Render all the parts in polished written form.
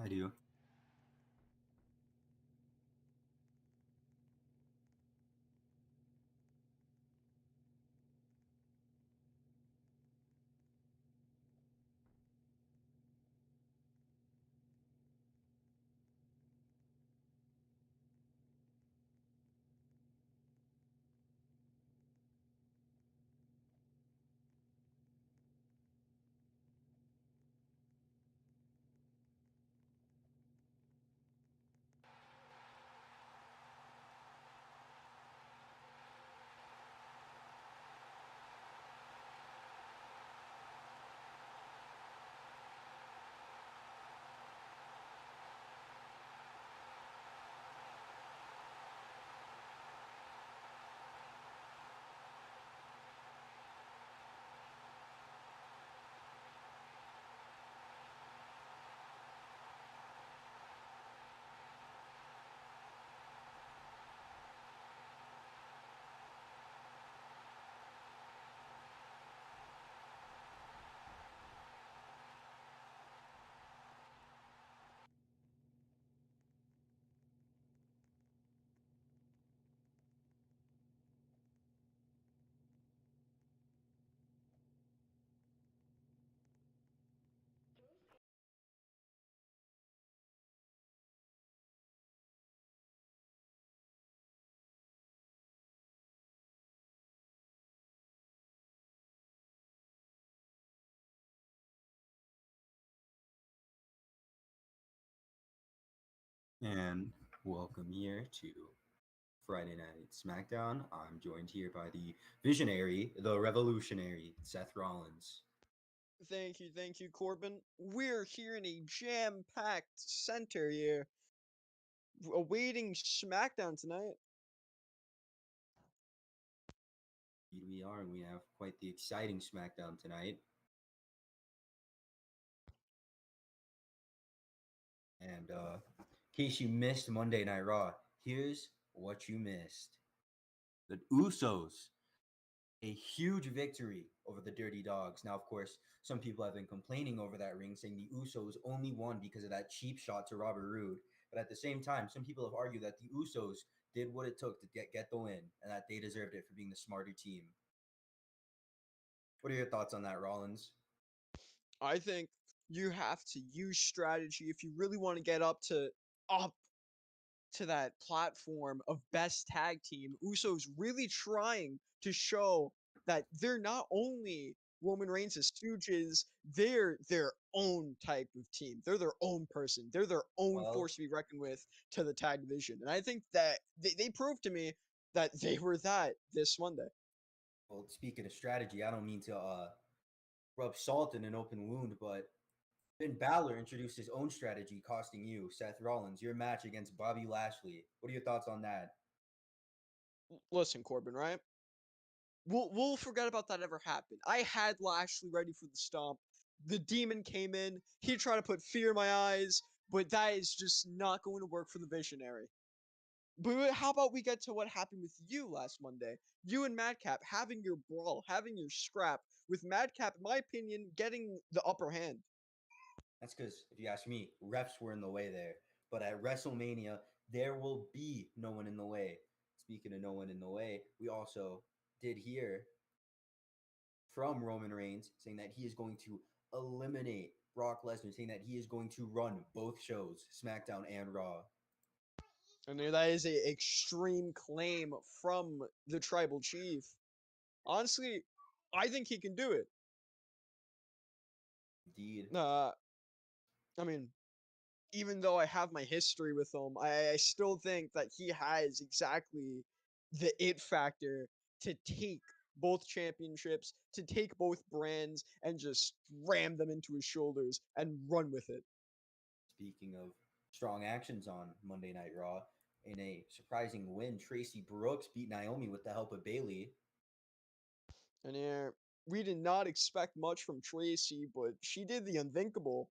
I do. And welcome here to Friday Night SmackDown. I'm joined here by the visionary, the revolutionary, Seth Rollins. Thank you, Corbin. We're here in a jam-packed center here, awaiting SmackDown tonight. Here we are, and we have quite the exciting SmackDown tonight. And in case you missed Monday Night Raw, here's what you missed. The Usos, a huge victory over the Dirty Dogs. Now, of course, some people have been complaining over that ring, saying the Usos only won because of that cheap shot to Robert Roode. But at the same time, some people have argued that the Usos did what it took to get the win and that they deserved it for being the smarter team. What are your thoughts on that, Rollins? I think you have to use strategy if you really want to get up to that platform of best tag team. Usos really trying to show that they're not only Roman Reigns' stooges, they're their own type of team. They're their own person. They're their own Well, force to be reckoned with to the tag division. And I think that they proved to me that they were that this Monday. well, speaking of strategy, I don't mean to rub salt in an open wound, but Finn Balor introduced his own strategy, costing you, Seth Rollins, your match against Bobby Lashley. What are your thoughts on that? Listen, Corbin, right? We'll forget about that ever happened. I had Lashley ready for the stomp. The demon came in. He tried to put fear in my eyes, but that is just not going to work for the visionary. But how about we get to what happened with you last Monday? You and Madcap having your brawl, having your scrap, with Madcap, in my opinion, getting the upper hand. That's because, if you ask me, refs were in the way there. But at WrestleMania, there will be no one in the way. Speaking of no one in the way, we also did hear from Roman Reigns saying that he is going to eliminate Brock Lesnar, saying that he is going to run both shows, SmackDown and Raw. And that is a extreme claim from the tribal chief. Honestly, I think he can do it. Indeed. Uh, I mean, even though I have my history with him, I still think that he has exactly the it factor to take both championships, to take both brands, and just ram them into his shoulders and run with it. Speaking of strong actions on Monday Night Raw, in a surprising win, Tracy Brooks beat Naomi with the help of Bayley. And we did not expect much from Tracy, but she did the unthinkable.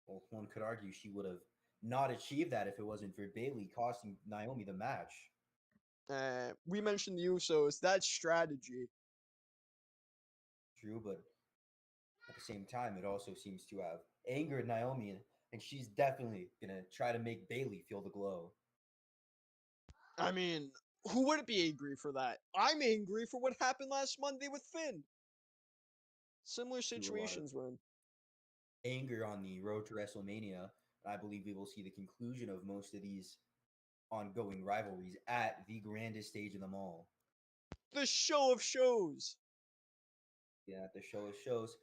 Well, one could argue she would have not achieved that if it wasn't for Bayley costing Naomi the match. We mentioned the Usos, that's strategy. True, but at the same time, it also seems to have angered Naomi, and she's definitely gonna try to make Bailey feel the glow. I mean, who wouldn't be angry for that? I'm angry for what happened last Monday with Finn. Similar To a lot of situations, man. anger on the road to WrestleMania. I believe we will see the conclusion of most of these ongoing rivalries at the grandest stage of them all. The show of shows. Yeah, at the show of shows,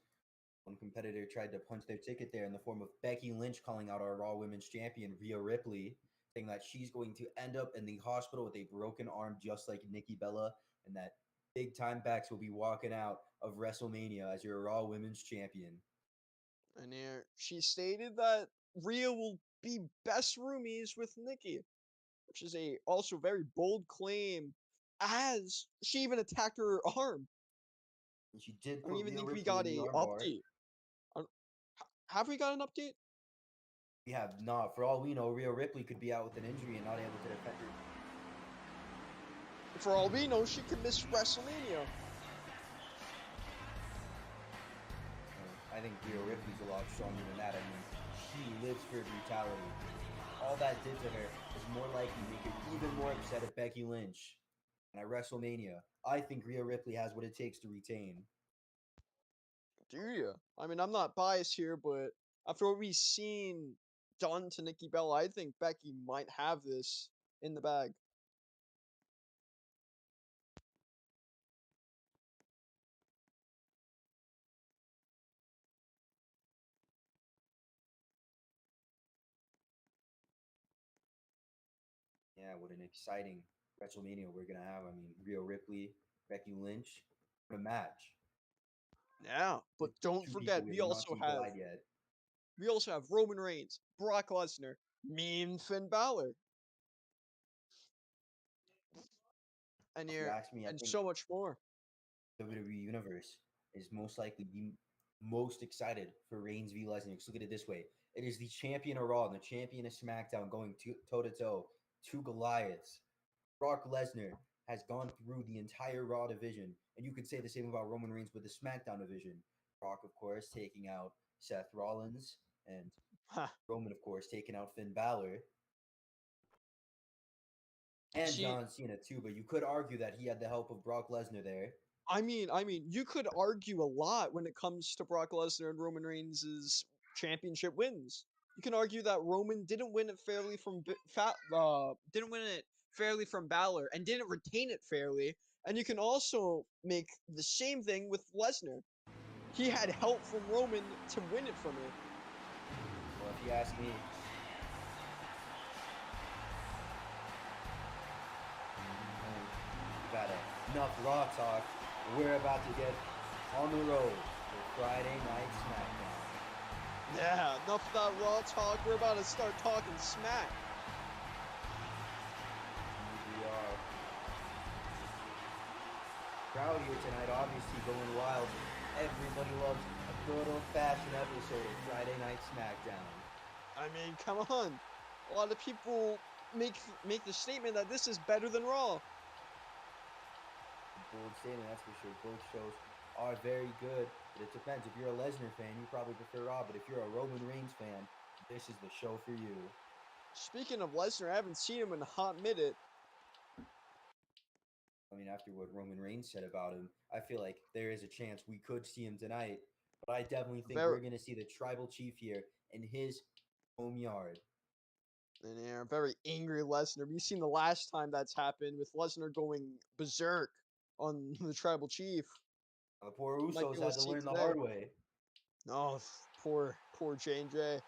one competitor tried to punch their ticket there in the form of Becky Lynch calling out our Raw Women's Champion, Rhea Ripley, saying that she's going to end up in the hospital with a broken arm just like Nikki Bella, and that big time backs will be walking out of WrestleMania as your Raw Women's Champion. And here, she stated that Rhea will be best roomies with Nikki, which is a also very bold claim, as she even attacked her arm. And she did I don't put even Rhea think we Ripley got in the a armbar. update. Have we got an update? We have not. For all we know, Rhea Ripley could be out with an injury and not able to defend her. For all we know, she could miss WrestleMania. I think Rhea Ripley's a lot stronger than that. I mean, she lives for brutality. All that did to her is more likely to make her even more upset at Becky Lynch. And at WrestleMania, I think Rhea Ripley has what it takes to retain. Do you? I mean, I'm not biased here, but after what we've seen done to Nikki Bella, I think Becky might have this in the bag. Yeah, what an exciting WrestleMania we're gonna have. I mean, Rhea Ripley, Becky Lynch, what a match. Yeah, but With don't two people forget, we have not seen collide yet. we also have Roman Reigns, Brock Lesnar, Mean Finn Balor, and If you here ask me, I and think so much more. WWE Universe is most likely the most excited for Reigns v Lesnar. Just look at it this way: it is the champion of Raw and the champion of SmackDown going toe to toe, two Goliaths. Brock Lesnar has gone through the entire Raw division, and you could say the same about Roman Reigns with the SmackDown division. Brock, of course, taking out Seth Rollins, and Ha. Roman, of course, taking out Finn Balor and See, John Cena too. But you could argue that he had the help of Brock Lesnar there. I mean, you could argue a lot when it comes to Brock Lesnar and Roman Reigns' championship wins. You can argue that Roman didn't win it fairly didn't win it fairly from Balor and didn't retain it fairly. And you can also make the same thing with Lesnar. He had help from Roman to win it from it. Well, if you ask me, we've had enough Raw talk. We're about to get on the road for Friday Night SmackDown. Yeah, enough of that Raw talk. We're about to start talking smack. Here we are. Crowd here tonight, obviously going wild. Everybody loves a good old-fashioned episode of Friday Night SmackDown. I mean, come on. A lot of people make the statement that this is better than Raw. Bold statement, that's for sure. Both shows are very good, but it depends. If you're a Lesnar fan, you probably prefer Raw, but if you're a Roman Reigns fan, this is the show for you. Speaking of Lesnar, I haven't seen him in a hot minute. I mean, after what Roman Reigns said about him, I feel like there is a chance we could see him tonight, but I definitely think we're going to see the Tribal Chief here in his home yard. And yeah, a very angry Lesnar. We've seen the last time that's happened with Lesnar going berserk on the Tribal Chief. The poor Might be Usos able had to to see learn the today. hard way. Oh, poor J&J.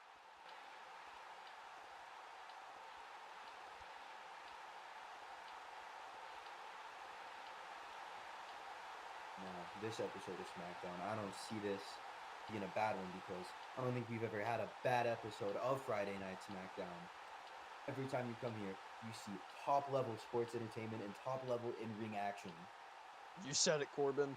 Now, this episode of SmackDown, I don't see this being a bad one because I don't think we've ever had a bad episode of Friday Night SmackDown. Every time you come here, you see top-level sports entertainment and top-level in-ring action. You said it, Corbin.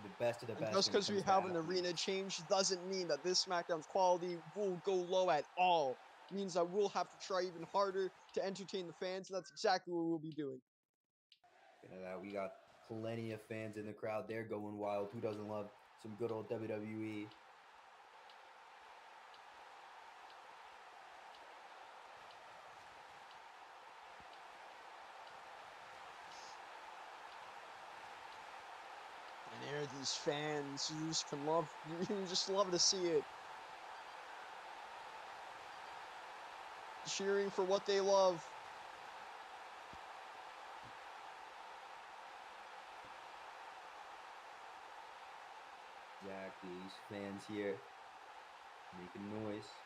The best of the And best. just because we have an arena change doesn't mean that this SmackDown's quality will go low at all. It means that we'll have to try even harder to entertain the fans, and that's exactly what we'll be doing. We got plenty of fans in the crowd. They're going wild. Who doesn't love some good old WWE? And there are these fans. You just can love. You just love to see it. Cheering for what they love. Exactly. These fans here making noise.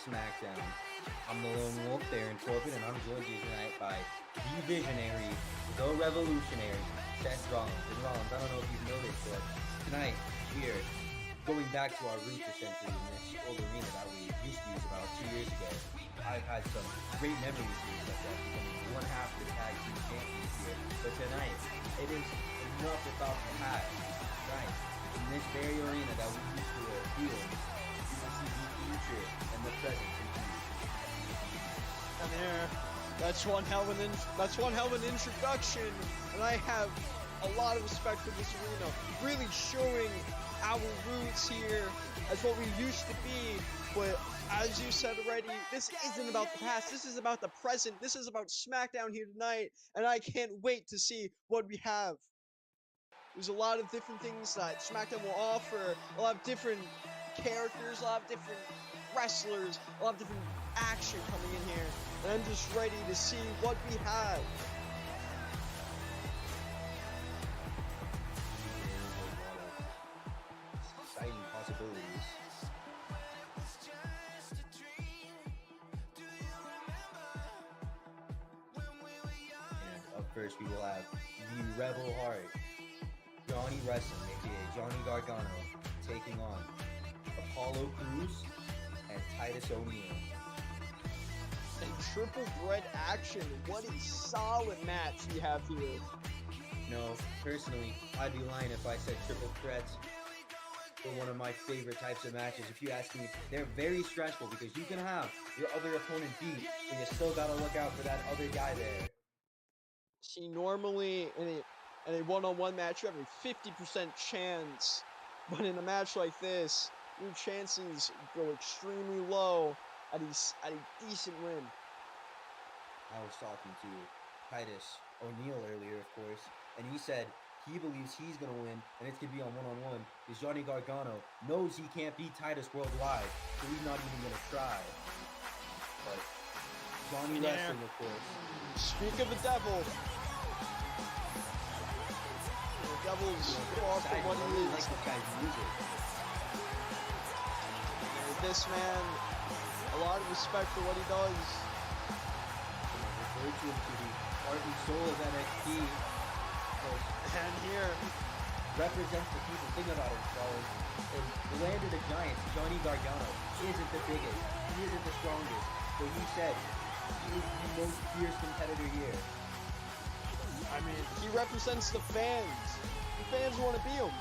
SmackDown. I'm the Lone Wolf, Baron Corbin, and I'm joined here tonight by the Visionary, the Revolutionary, Seth Rollins. And Rollins, I don't know if you've noticed, but tonight we are going back to our roots essentially in this old arena that we used to use about 2 years ago. I've had some great memories here, such as becoming one half the tag team champions here. But tonight, it is enough about the past. Tonight, in this very arena that we used to feel, you will see the future and the present indeed. And there, that's one hell of an introduction, and I have a lot of respect for this arena, really showing our roots here as what we used to be. But as you said already, this isn't about the past, this is about the present, this is about SmackDown here tonight, and I can't wait to see what we have. There's a lot of different things that SmackDown will offer, a lot of different characters, a lot of different wrestlers, a lot of different action coming in here, and I'm just ready to see what we have. Exciting possibilities. And up first we will have the Rebel Heart, Johnny Wrestling, aka Johnny Gargano, taking on Apollo Crews and Titus O'Neil. A triple threat action. What a solid match we have here. No, personally, I'd be lying if I said triple threats were one of my favorite types of matches. If you ask me, they're very stressful because you can have your other opponent beat, but you still gotta look out for that other guy there. See, normally in a one-on-one match, you have a 50% chance, but in a match like this, your chances go extremely low at a decent win. I was talking to Titus O'Neil earlier, of course, and he said he believes he's going to win, and it's going to be on one-on-one, because Johnny Gargano knows he can't beat Titus worldwide, so he's not even going to try. But Johnny Wrestling, of course. Speak of the devil. The devil's far from what he is. Like this guy's music. This man, a lot of respect for what he does. Referred to him to the heart and soul of NXT. And here represents the people. Think about it, fellas. In the land of the giants, Johnny Gargano isn't the biggest. He isn't the strongest. But he said he is the most fierce competitor here. I mean, he represents the fans. The fans want to be him.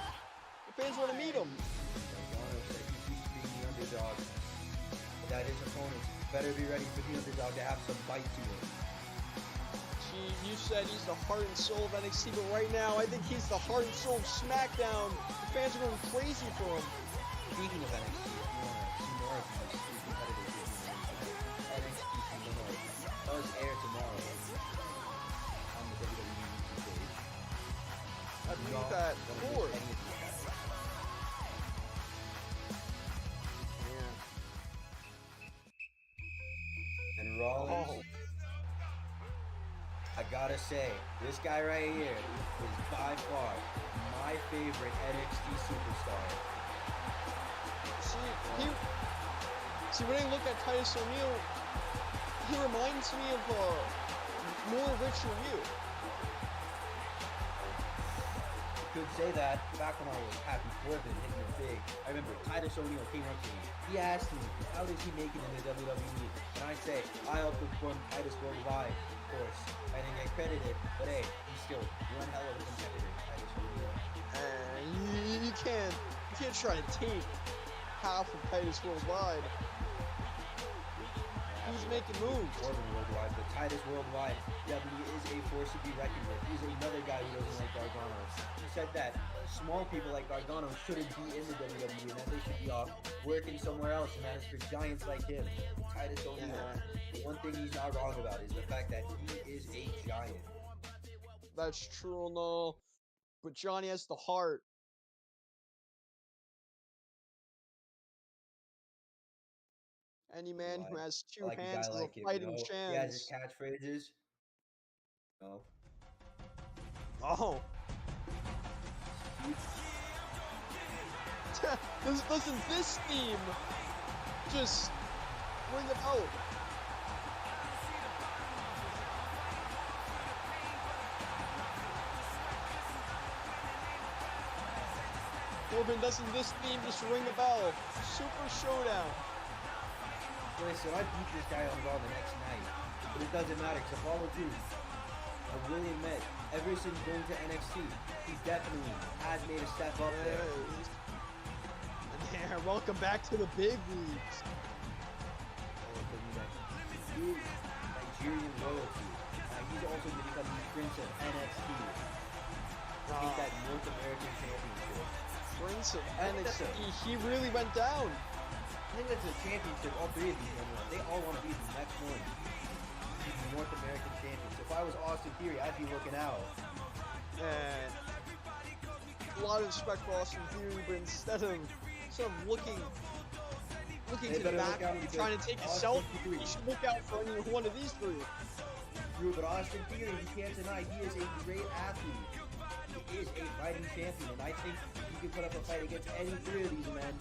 The fans want to meet him. Gargano said he's used to being the underdog. But that his opponents better be ready for the underdog to have some bite to him. You said he's the heart and soul of NXT, but right now I think he's the heart and soul of SmackDown. The fans are going crazy for him. Speaking of NXT, if you want to see more of these two competitors here, NXT does air tomorrow on the WWE YouTube page. I believe that. Four. And Rollins. I gotta say, this guy right here is by far my favorite NXT superstar. See, when I look at Titus O'Neil, he reminds me of more Richard Ryu. You could say that. Back when I was Happy Corbin hitting it big, I remember Titus O'Neil came up to me. He asked me, how does he make it in the WWE? And I say, I outperformed Titus worldwide. Of course, I didn't get credited, but hey, he's still one hell of a competitor, Titus O'Neil. You can't try to take half of Titus worldwide. He's making moves. Corbin worldwide, but Titus worldwide definitely is a force to be reckoned with. He's another guy who doesn't like Gargano. He said that small people like Gargano shouldn't be in the WWE and that they should be off working somewhere else, and that is for giants like him. Titus O'Neil. The one thing he's not wrong about is the fact that he is a giant. That's true, no. But Johnny has the heart. Any man who has two hands is a fighting chance. He has his catchphrases. No. Oh. Doesn't this theme just ring the bell. Corbin, doesn't this theme just ring a bell? Super Showdown. Listen, I beat this guy on Raw the next night, but it doesn't matter because Apollo 2, I will admit, ever since going to NXT, he definitely has made a step up there. And there, welcome back to the big leagues. He is Nigerian royalty. He's also going to become the Prince of NXT. Take that North American Championship. Prince of NXT, he really went down. I think that's a championship all three of these men want. They all want to be the next one. Be the North American champion. So if I was Austin Theory, I'd be looking out. And a lot of respect for Austin Theory, but instead of looking to the back and trying to take a selfie, you should look out for any one of these three. True, but Austin Theory, you can't deny, he is a great athlete. He is a fighting champion, and I think he can put up a fight against any three of these men.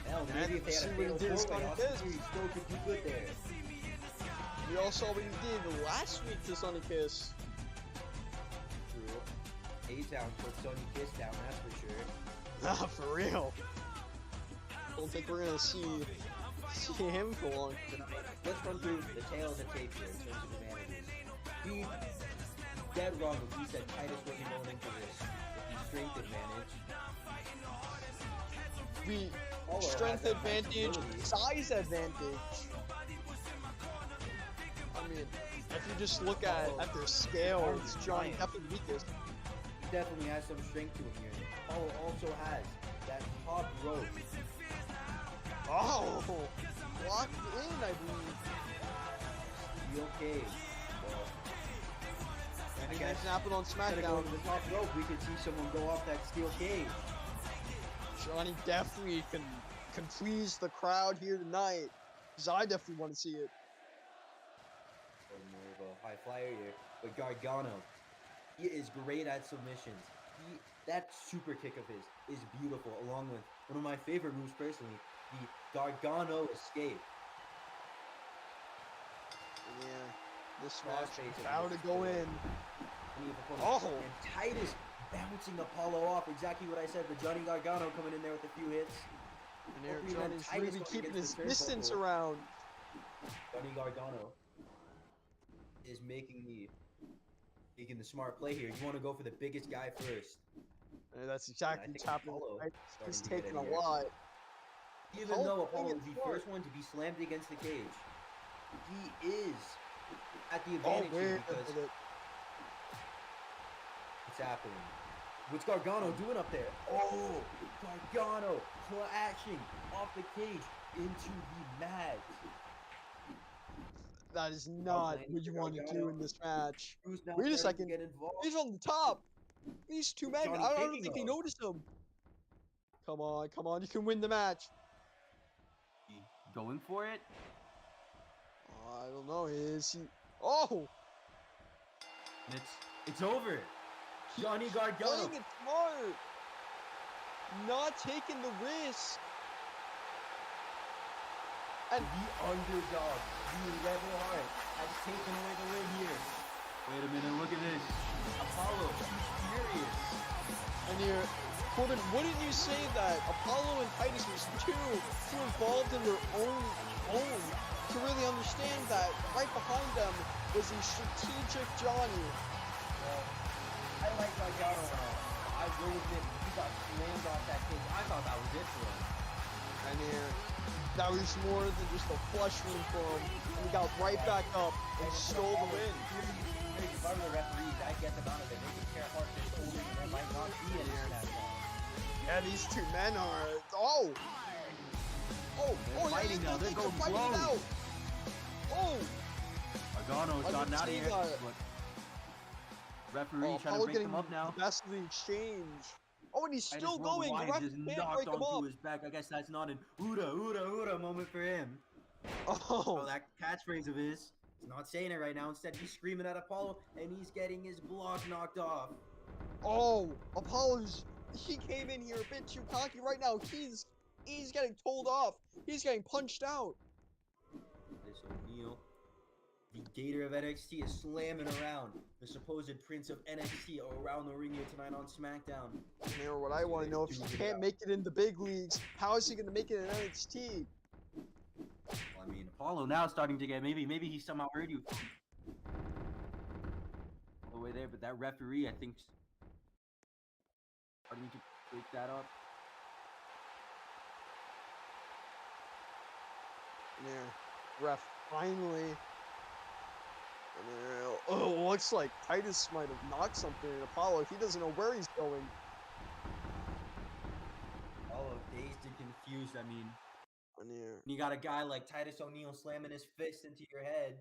Hell, maybe if they had a fatal four-way, Austin Theory still could do good there. We all saw what he did last week to Sonny Kiss. True. A-Town put Sonny Kiss down, that's for sure. Nah, for real. Don't think we're gonna see him for long. Let's run through the tail of the tape here in terms of advantages. He dead wrong if he said Titus wasn't going into this with the strength advantage. Strength advantage, size advantage. I mean, if you just look at their scale, it's Johnny definitely weakest. He definitely has some strength to him here. Apollo also has that top rope. Oh, locked in, I believe. Steel cage. I think that's happened on SmackDown. To the top rope, we could see someone go off that steel cage. Johnny definitely can please the crowd here tonight, because I definitely want to see it. More of a high flyer here, but Gargano, he is great at submissions. That super kick of his is beautiful, along with one of my favorite moves personally, the Gargano escape. Yeah, this match is about to go in. Oh! And Titus bouncing Apollo off, exactly what I said, but Johnny Gargano coming in there with a few hits. And there, Johnny's really keeping his distance around. Johnny Gargano is making the smart play here. You want to go for the biggest guy first. And that's exactly what's happening. He's taking a here. lot. Even though Apollo is the first one to be slammed against the cage, he is at the advantage here because it's happening. What's Gargano doing up there? Oh, Gargano clashing off the cage into the mat. That is not what you want to do in this match. Wait a second. He's on the top. These two men, I don't think they noticed him. Come on, come on. You can win the match. Going for it? I don't know. Is he? Oh! It's over. Johnny Gargano. Playing it smart. Not taking the risk. And the underdog, the Rebel Heart, has taken away the win here. Wait a minute, look at this. Apollo, he's furious. And here, Corbin, wouldn't you say that Apollo and Titus was too involved in their own to really understand that right behind them was a strategic Johnny? Well, I like Gargano. I will admit, he got slammed off that cage. I thought that was it for him. And here, that was more than just a flush wound for him. And he got right back up and stole the win. If I were the referees, I'd get them out of it. They could care hard for holding, and there might not be any in that song. Yeah, these two men are. Oh! Fighting now. They're going fighting it out. Oh! Gargano's gotten out of here. Referee trying to break them up now. The best of the exchange. Oh, and he's still going. The ref can't break him up. His back. I guess that's not an Uda moment for him. Oh, that catchphrase of his. He's not saying it right now. Instead, he's screaming at Apollo, and he's getting his block knocked off. Oh, he came in here a bit too cocky right now. He's getting told off. He's getting punched out. This O'Neal, the Gator of NXT, is slamming around the supposed Prince of NXT around the ring here tonight on SmackDown. Mayor, what I want to know, if he can't make it in the big leagues, how is he going to make it in NXT? Well, I mean, Apollo now starting to get maybe he somehow heard you all the way there, but that referee, I think, starting to break that up. Yeah, ref finally. Oh, looks like Titus might have knocked something in Apollo. He doesn't know where he's going. Apollo dazed and confused. I mean, Yeah. you got a guy like Titus O'Neal slamming his fist into your head.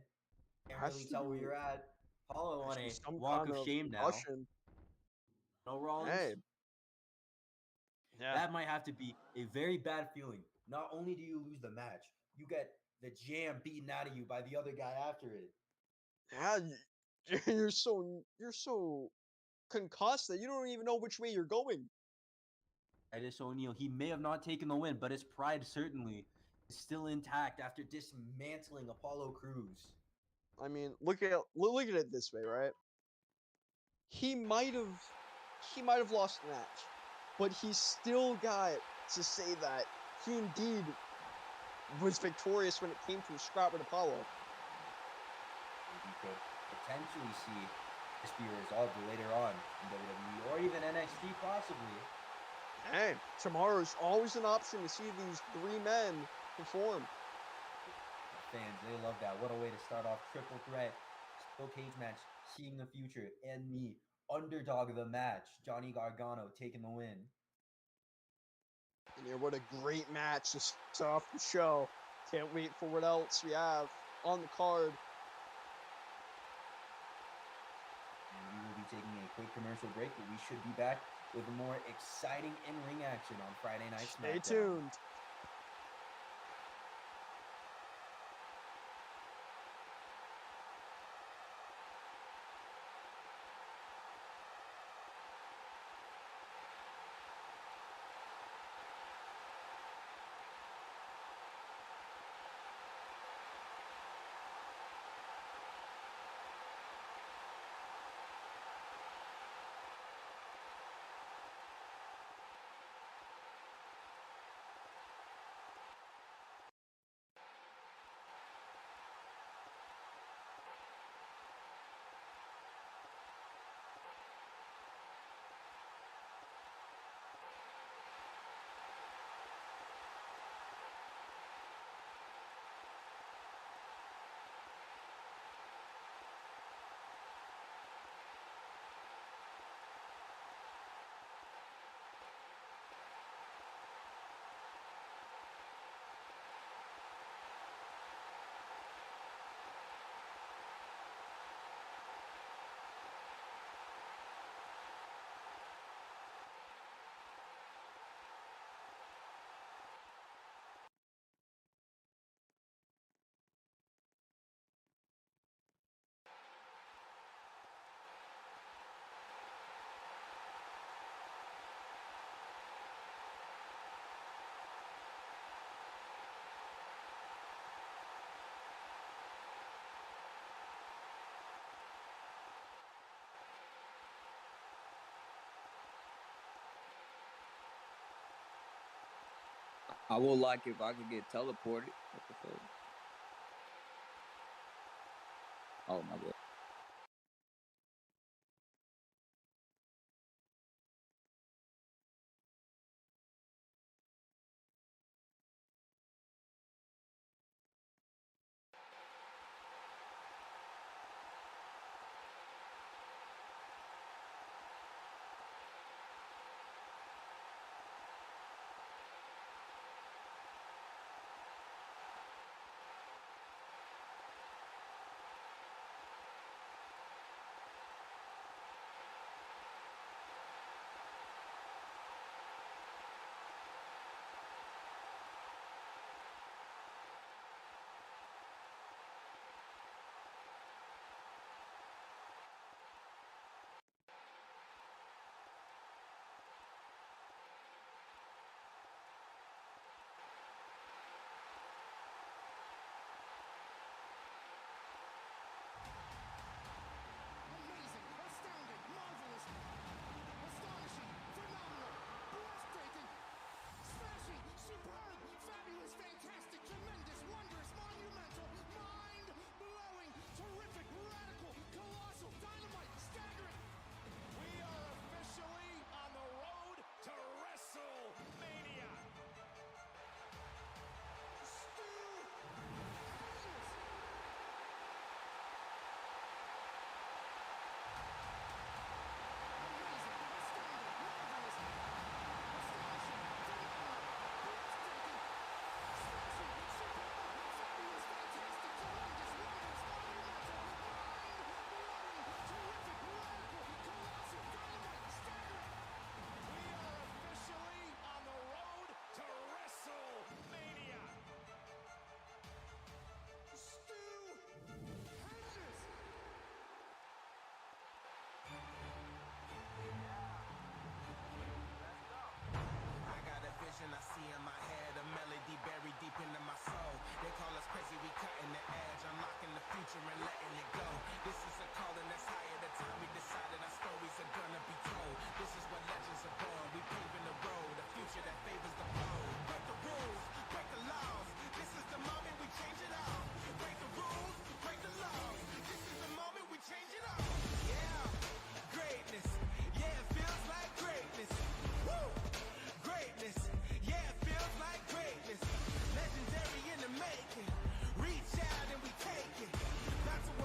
Can't really tell where you're at. Apollo on a walk of shame now. No Rollins. Hey. Yeah. That might have to be a very bad feeling. Not only do you lose the match, you get the jam beaten out of you by the other guy after it. Yeah, you're so concussed that you don't even know which way you're going. Titus O'Neal, he may have not taken the win, but his pride certainly is still intact after dismantling Apollo Crews. I mean, look at it this way, right? He might have lost the match, but he still got to say that he indeed was victorious when it came to a scrap with Apollo. We could potentially see this be resolved later on in WWE or even NXT possibly. Hey, tomorrow's always an option to see these three men perform. Fans, they love that. What a way to start off. Triple threat, steel cage match, seeing the future, and the underdog of the match, Johnny Gargano, taking the win. And yeah, what a great match to start off the show. Can't wait for what else we have on the card. And we will be taking a quick commercial break, but we should be back with more exciting in-ring action on Friday Night SmackDown. Stay tuned. I would like if I could get teleported. What the fuck? Oh my god. pressure and letting it go. This is a calling that's higher. The time we decided our stories are gonna be told. This is what legends are born. We paving the road, a future that favors the bold. Break the rules, break the laws. This is the moment we change it all. Break the rules, break the laws. This is the moment we change it all. Yeah, greatness. Yeah, it feels like greatness. Woo! Greatness. Yeah, it feels like greatness. Legendary in the making. Reach out and we take it. That's what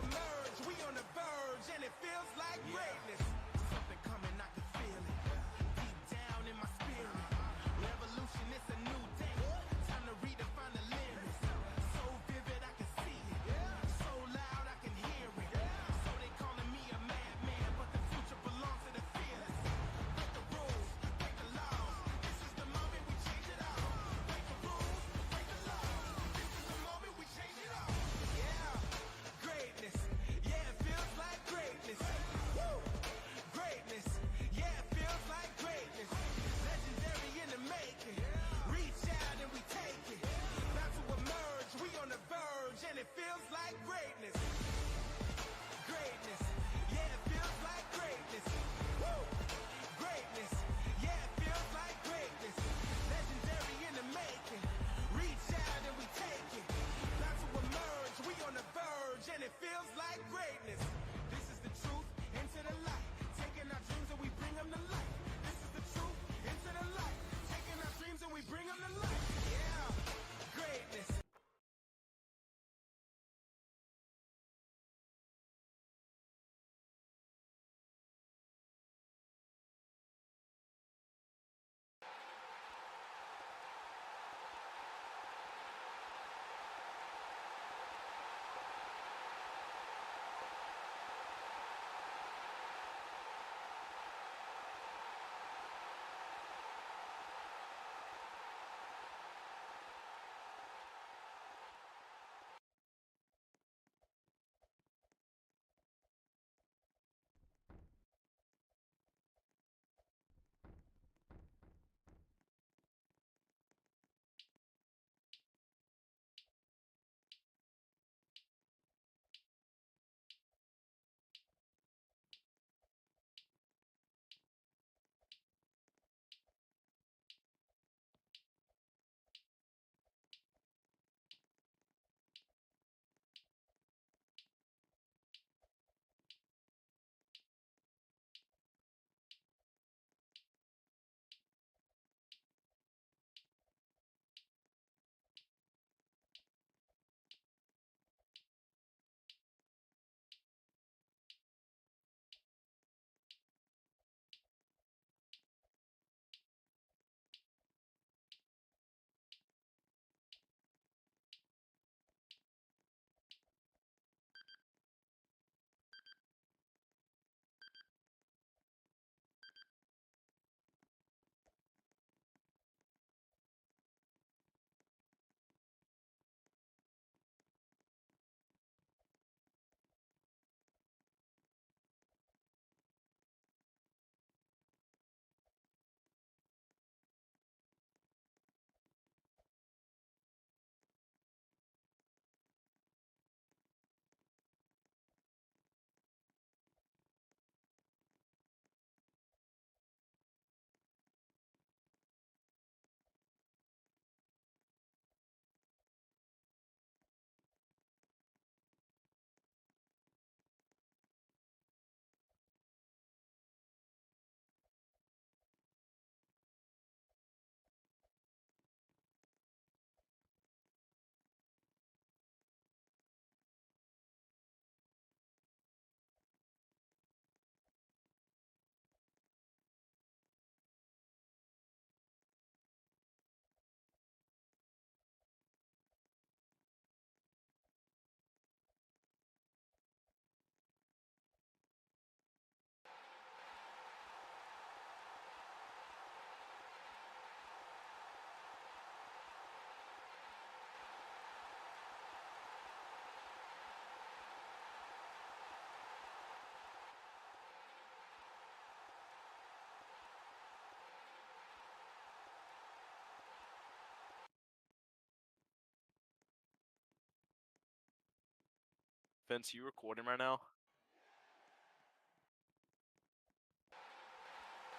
Vince, you recording right now?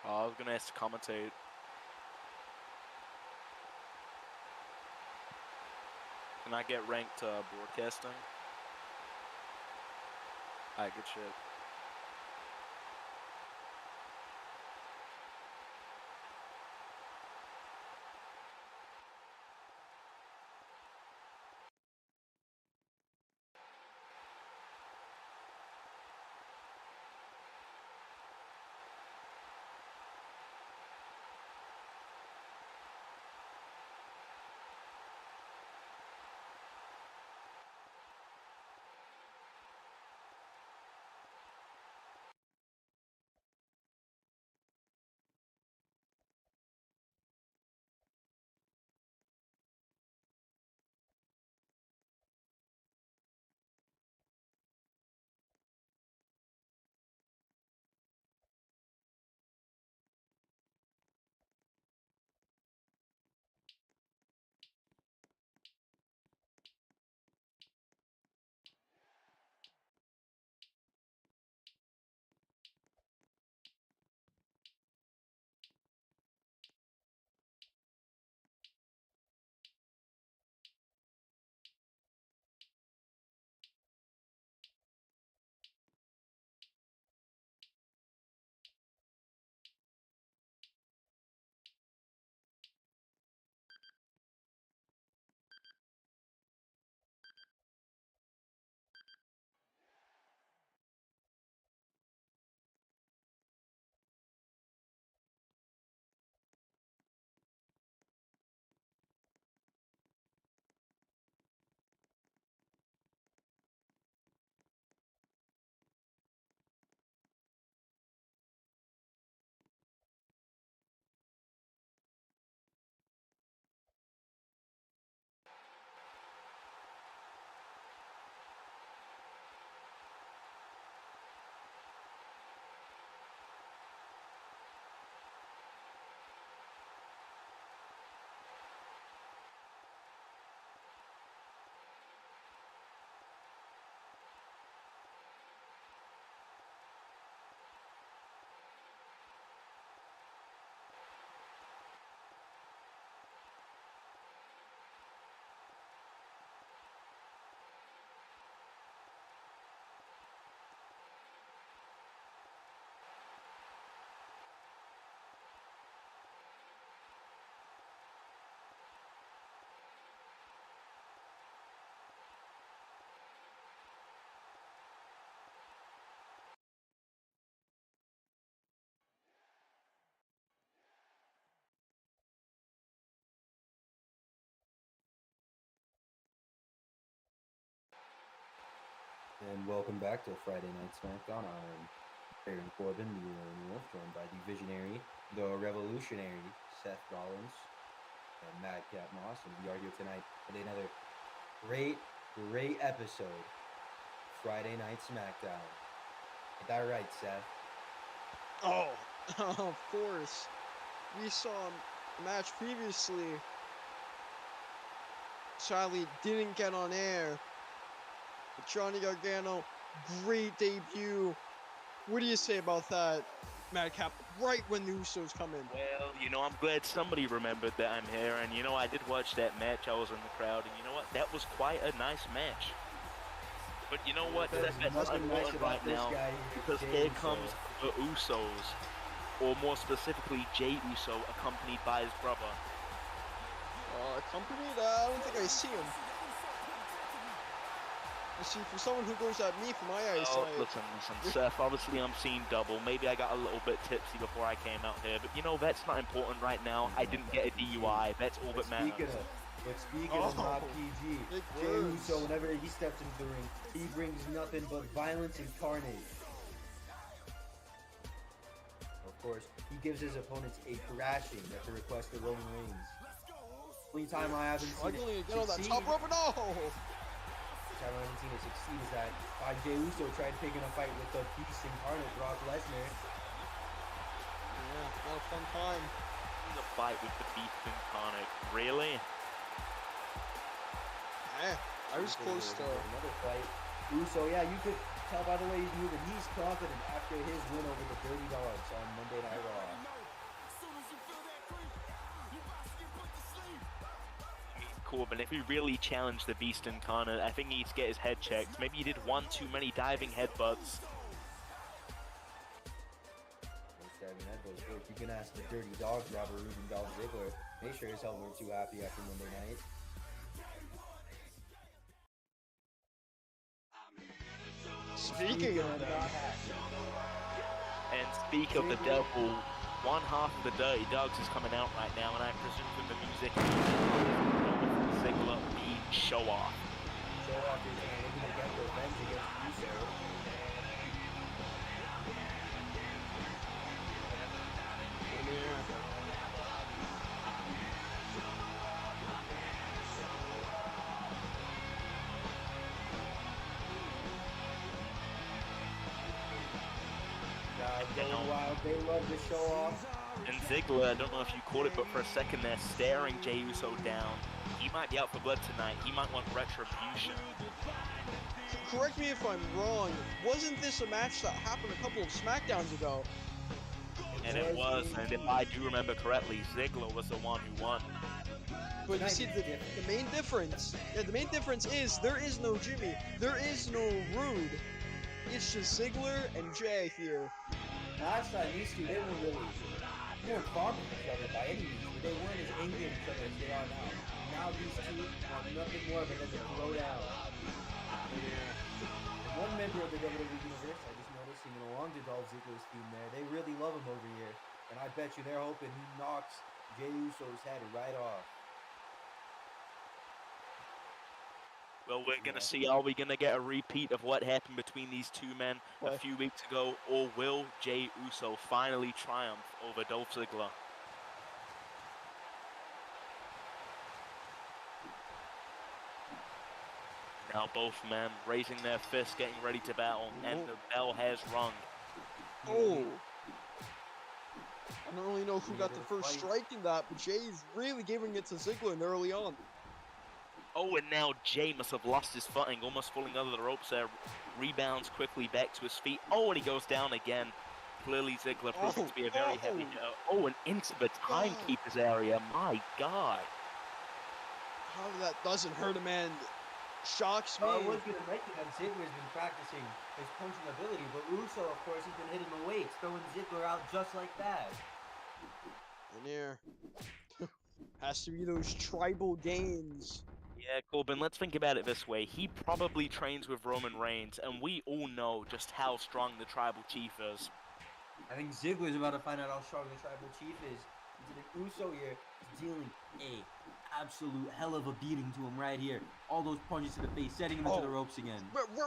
I was gonna ask to commentate. Can I get ranked broadcasting? Alright, good shit. And welcome back to Friday Night SmackDown. I'm Aaron Corbin, the Wolf, joined by the visionary, the revolutionary Seth Rollins, and Madcap Moss. And we are here tonight with another great episode, Friday Night SmackDown. Is that right, Seth? Oh, of course. We saw a match previously. Sadly, didn't get on air. But Johnny Gargano, great debut. What do you say about that, Madcap? Right when the Usos come in. Well, you know, I'm glad somebody remembered that I'm here, and you know, I did watch that match. I was in the crowd, and you know what? That was quite a nice match. But you know what? There's That's nothing nice important about right this now guy because Jey here Uso. comes the Usos, or more specifically, Jey Uso, accompanied by his brother. Accompanied? I don't think I see him. You see, for someone who goes at me for my Oh, eyesight. listen, Seth, obviously I'm seeing double. Maybe I got a little bit tipsy before I came out here, but you know, that's not important right now. I didn't get a DUI. That's all that matters. But speaking of not PG, big Jey words. Uso, whenever he steps into the ring, he brings nothing but violence incarnate. Of course, he gives his opponents a thrashing at the request of Roman Reigns. Only time I haven't seen Struggling it to get on that succeed, top rope, no! time I haven't seen it succeed is that Jey Uso tried picking a fight with the beast incarnate Brock Lesnar. Yeah, not a fun time. The fight with the Beast Incarnate. Really? Yeah, I was close to. Another fight. Uso, yeah, you could tell by the way he's moving. He's confident after his win over the Dirty Dogs on Monday Night Raw. Corbin, if he really challenged the Beast Incarnate, I think he needs to get his head checked. Maybe he did one too many diving headbutts. If you can ask the Dirty Dogs, Robert Roode and Dolph Ziggler, they sure as hell weren't too happy after Monday night. Speaking of that, And speak of the devil, one half of the Dirty Dogs is coming out right now, and I presume from the music, Ziggler being show off. Show off is looking to get revenge against Uso. Wild. They love to show off. And Ziggler, I don't know if you caught it, but for a second there, staring Jey Uso down. He might be out for blood tonight. He might want retribution. correct me if I'm wrong, wasn't this a match that happened a couple of SmackDowns ago? And it was, and if I do remember correctly, Ziggler was the one who won. But you see, the main difference, is there is no Jimmy, there is no Rude. It's just Ziggler and Jey here. Last time these two, they weren't fond of each other by any means, but they weren't as angry at each other as they are now. Now these two want nothing more but than to throw down. And one member of the WWE Universe, I just noticed, singing along to Dolph Ziggler's theme there. They really love him over here, and I bet you they're hoping he knocks Jey Uso's head right off. Well, we're going to see, are we going to get a repeat of what happened between these two men a few weeks ago, or will Jey Uso finally triumph over Dolph Ziggler? Now both men raising their fists, getting ready to battle, and the bell has rung. Oh! I don't really know who got the first strike in that, but Jey's really giving it to Ziggler early on. Oh, and now Jey must have lost his footing, almost falling under the ropes there. Rebounds quickly back to his feet. Oh, and he goes down again. Clearly Ziggler proving to be a very heavy hitter. Oh, and into the timekeeper's area. My God. How that doesn't hurt a man shocks me. I was going to mention that Ziggler's been practicing his punching ability, but Uso, of course, has been hitting the weights, throwing Ziggler out just like that. And here. Has to be those tribal gains. Yeah, Corbin, let's think about it this way. He probably trains with Roman Reigns, and we all know just how strong the Tribal Chief is. I think Ziggler's about to find out how strong the Tribal Chief is. The Uso here is dealing a absolute hell of a beating to him right here. All those punches to the face, setting him into the ropes again.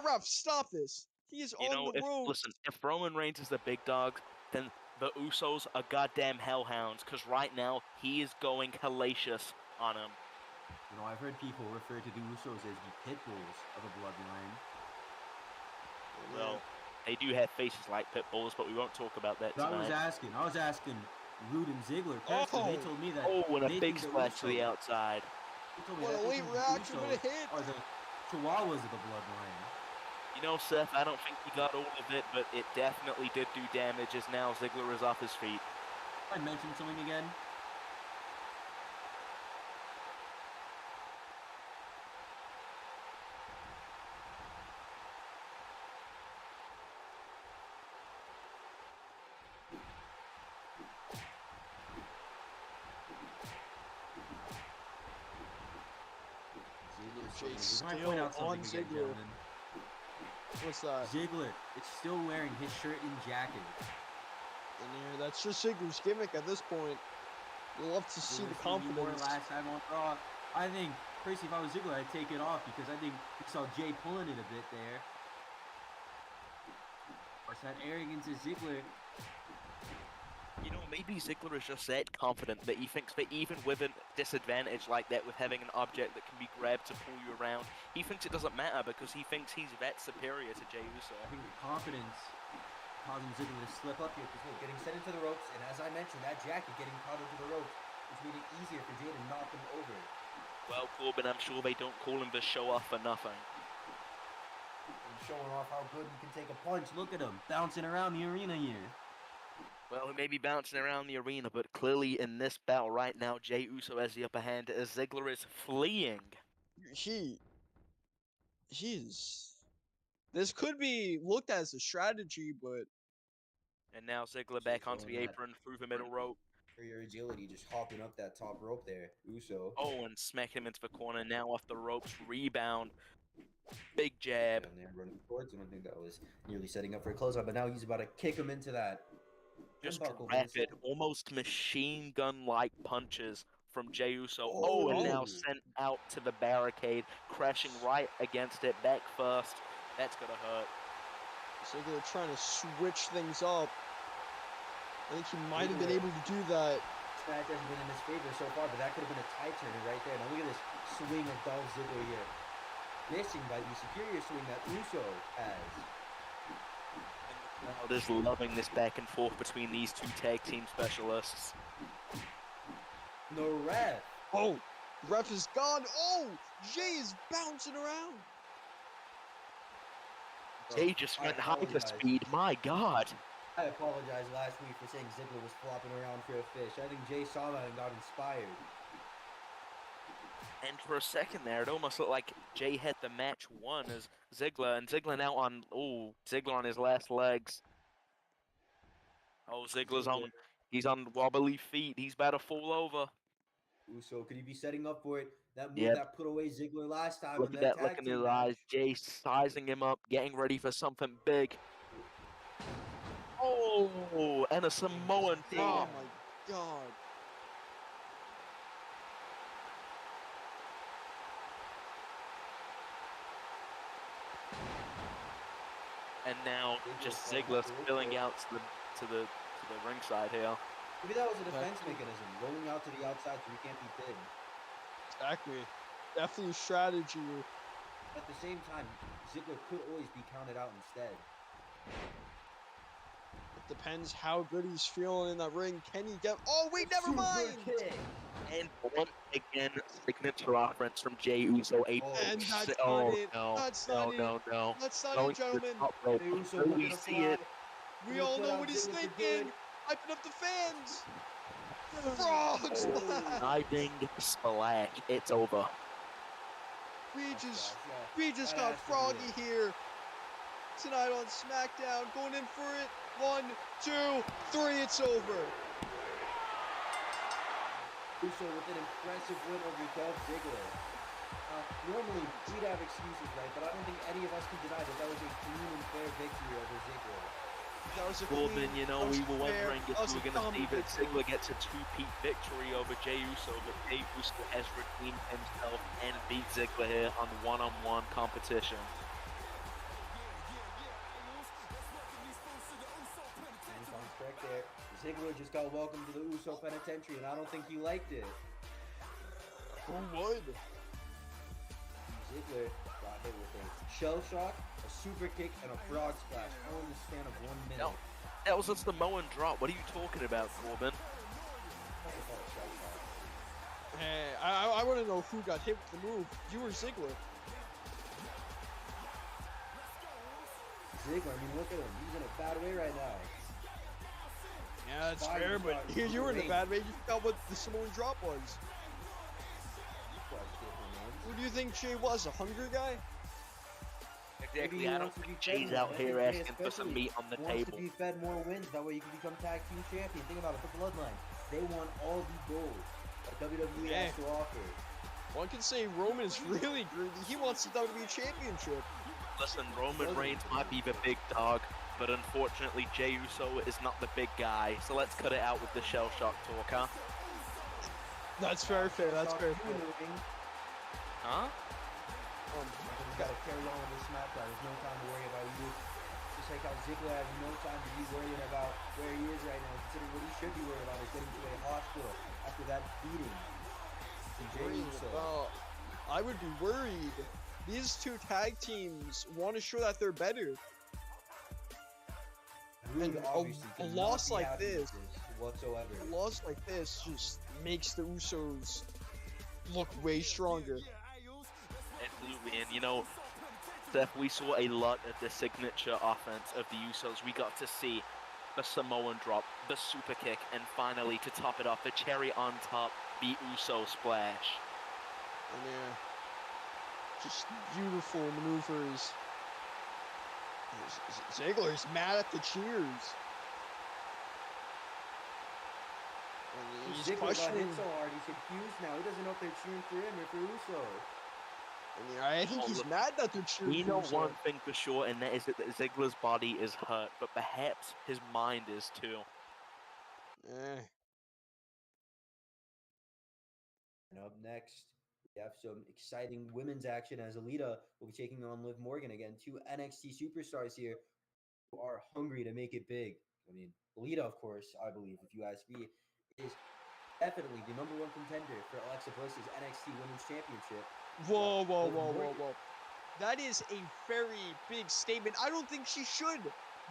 Ref, stop this. He is on the ropes. Listen, if Roman Reigns is the big dog, then the Usos are goddamn hellhounds, because right now, he is going hellacious on him. You know, I've heard people refer to the Usos as the pit bulls of the bloodline. Well, they do have faces like pit bulls, but we won't talk about that tonight. I was asking Rude and Ziggler personally. They told me that. Oh, and a big splash to the outside. What a late reaction with a hit. Are the Chihuahuas of the bloodline. You know, Seth, I don't think he got all of it, but it definitely did do damage as now Ziggler is off his feet. I mentioned something again. Still on Ziggler. What's that? Ziggler, it's still wearing his shirt and jacket. And yeah, that's just Ziggler's gimmick at this point. You love to see the confidence. Last time on Raw, I think, personally, if I was Ziggler, I'd take it off because I think we saw Jey pulling it a bit there. What's that arrogance of Ziggler? You know, maybe Ziggler is just that confident that he thinks that even with a disadvantage like that, with having an object that can be grabbed to pull you around, he thinks it doesn't matter because he thinks he's that superior to Jey Uso. I think the confidence causing Ziggler to slip up here because getting set into the ropes, and as I mentioned, that jacket getting caught into the ropes, which made it easier for Jey to knock him over. Well, Corbin, I'm sure they don't call him the show-off for nothing. I'm showing off how good he can take a punch. Look at him bouncing around the arena here. Well, he may be bouncing around the arena, but clearly in this battle right now, Jey Uso has the upper hand as Ziggler is fleeing. He's. This could be looked at as a strategy, but And now Ziggler So back onto showing the that apron through the middle rope. for your agility, just hopping up that top rope there, Uso. Oh, and smack him into the corner. Now off the ropes, rebound. Big jab. Down there running towards him. I think that was nearly setting up for a closeout, but now he's about to kick him into that. Just turnbuckle, but rapid, instead- almost machine gun-like punches from Jey Uso. Oh, and now sent out to the barricade, crashing right against it, back first. That's gonna hurt. so they're trying to switch things up. I think he might have been able to do that. This match hasn't been in his favor so far, but that could have been a tie turner right there. Now look at this swing of Dolph Ziggler here. Missing by the superior swing that Uso has. The crowd is loving this back and forth between these two tag team specialists. No ref. Oh, ref is gone. Oh, Jey is bouncing around. Jey just I went hyper apologize. speed. My God. I apologize last week for saying Ziggler was flopping around for a fish. I think Jey saw that and got inspired. And for a second there, it almost looked like Jey had the match won as Ziggler, and Ziggler now on, Ziggler on his last legs. Oh, Ziggler's on, he's on wobbly feet. He's about to fall over. Uso, could he be setting up for it? That move Yep. that put away Ziggler last time. Look in at that tag look in team his match. eyes. Jey sizing him up, getting ready for something big. Oh, and a Samoan Oh drop. my God. And now just Ziggler spilling out to the ringside here. Maybe that was a defense mechanism, rolling out to the outside so he can't be pinned. Exactly. Definitely a strategy. At the same time, Ziggler could always be counted out instead. It depends how good he's feeling in that ring. Can he get? Oh wait, never Super mind. kick. And once again, signature offense from Jey Uso. And that's not it. No, That's no, not it. no, no. That's not Going it, to the gentlemen. top rope. Jey Uso Do looking we to see fly. it? We Gonna all put know out what he's Ziggler for thinking. good. Hyping up the fans. Frog splash. Diving splash. It's over. We just got Froggy here tonight on SmackDown. Going in for it. 1, 2, 3. It's over. Uso with an impressive win over Dolph Ziggler. Normally, we'd have excuses, right? But I don't think any of us can deny that that was a clean and fair victory over Ziggler. That was a Corbin, clean, you know, that was we were fair, wondering if that was we were a going to see dominant that victory. Ziggler gets a two-peat victory over Jey Uso, but Jey Uso has redeemed himself and beat Ziggler here on one-on-one competition. And if I'm correct there, Ziggler just got welcomed to the Uso Penitentiary, and I don't think he liked it. Who would? Ziggler got hit with a shell shock, a super kick, and a frog splash all in the span of 1 minute. No, that was a Samoan drop. What are you talking about, Corbin? I call it shell shock. Hey, I want to know who got hit with the move. You or Ziggler? Ziggler, I mean, look at him. He's in a bad way right now. Yeah, that's Fire fair, but shot, you were in a great. bad way. You forgot what the Samoan drop was. Quite different, man. Who do you think Jey was? A hunger guy? Exactly. he I don't wants to think be fed Jey's more. out I here think Jey asking for some especially meat on the wants table. to be fed more wins. That way you can become tag team champion. Think about it. The Bloodline. They want all the gold that WWE Yeah. has to offer. One can say Roman is really greedy. He wants the WWE Championship. Listen, Roman Reigns might be the big dog, but unfortunately Jey Uso is not the big guy. So let's cut it out with the shell shock talk, huh? That's fair. That's fair. Moving. Huh? We gotta carry on with this SmackDown. There's no time to worry about you. Just like how Ziggler has no time to be worrying about where he is right now, considering what he should be worried about is getting to a hospital after that beating. to Jey Uso. Well, I would be worried. These two tag teams want to show that they're better. Rude, and obviously, a could loss not be like happy with this- whatsoever. A loss like this just makes the Usos look way stronger. Absolutely, and you know, Steph, we saw a lot of the signature offense of the Usos. We got to see the Samoan drop, the super kick, and finally, to top it off, the cherry on top, the Uso splash. And yeah, just beautiful maneuvers. Ziggler's mad at the cheers. And he's Ziggler got hit questioning. so hard, he's confused now. He doesn't know if they're cheering for him or for Uso. And yeah, I think Oh, he's look, mad that they're cheering We for know Uso. one thing for sure, and that is that Ziggler's body is hurt, but perhaps his mind is too. Eh. And up next, we have some exciting women's action as Lita will be taking on Liv Morgan again. Two NXT superstars here who are hungry to make it big. I mean, Lita, of course, I believe, if you ask me, is definitely the #1 contender for Alexa Bliss's NXT Women's Championship. Whoa, whoa, Liv whoa, whoa, Morgan- whoa. That is a very big statement. I don't think she should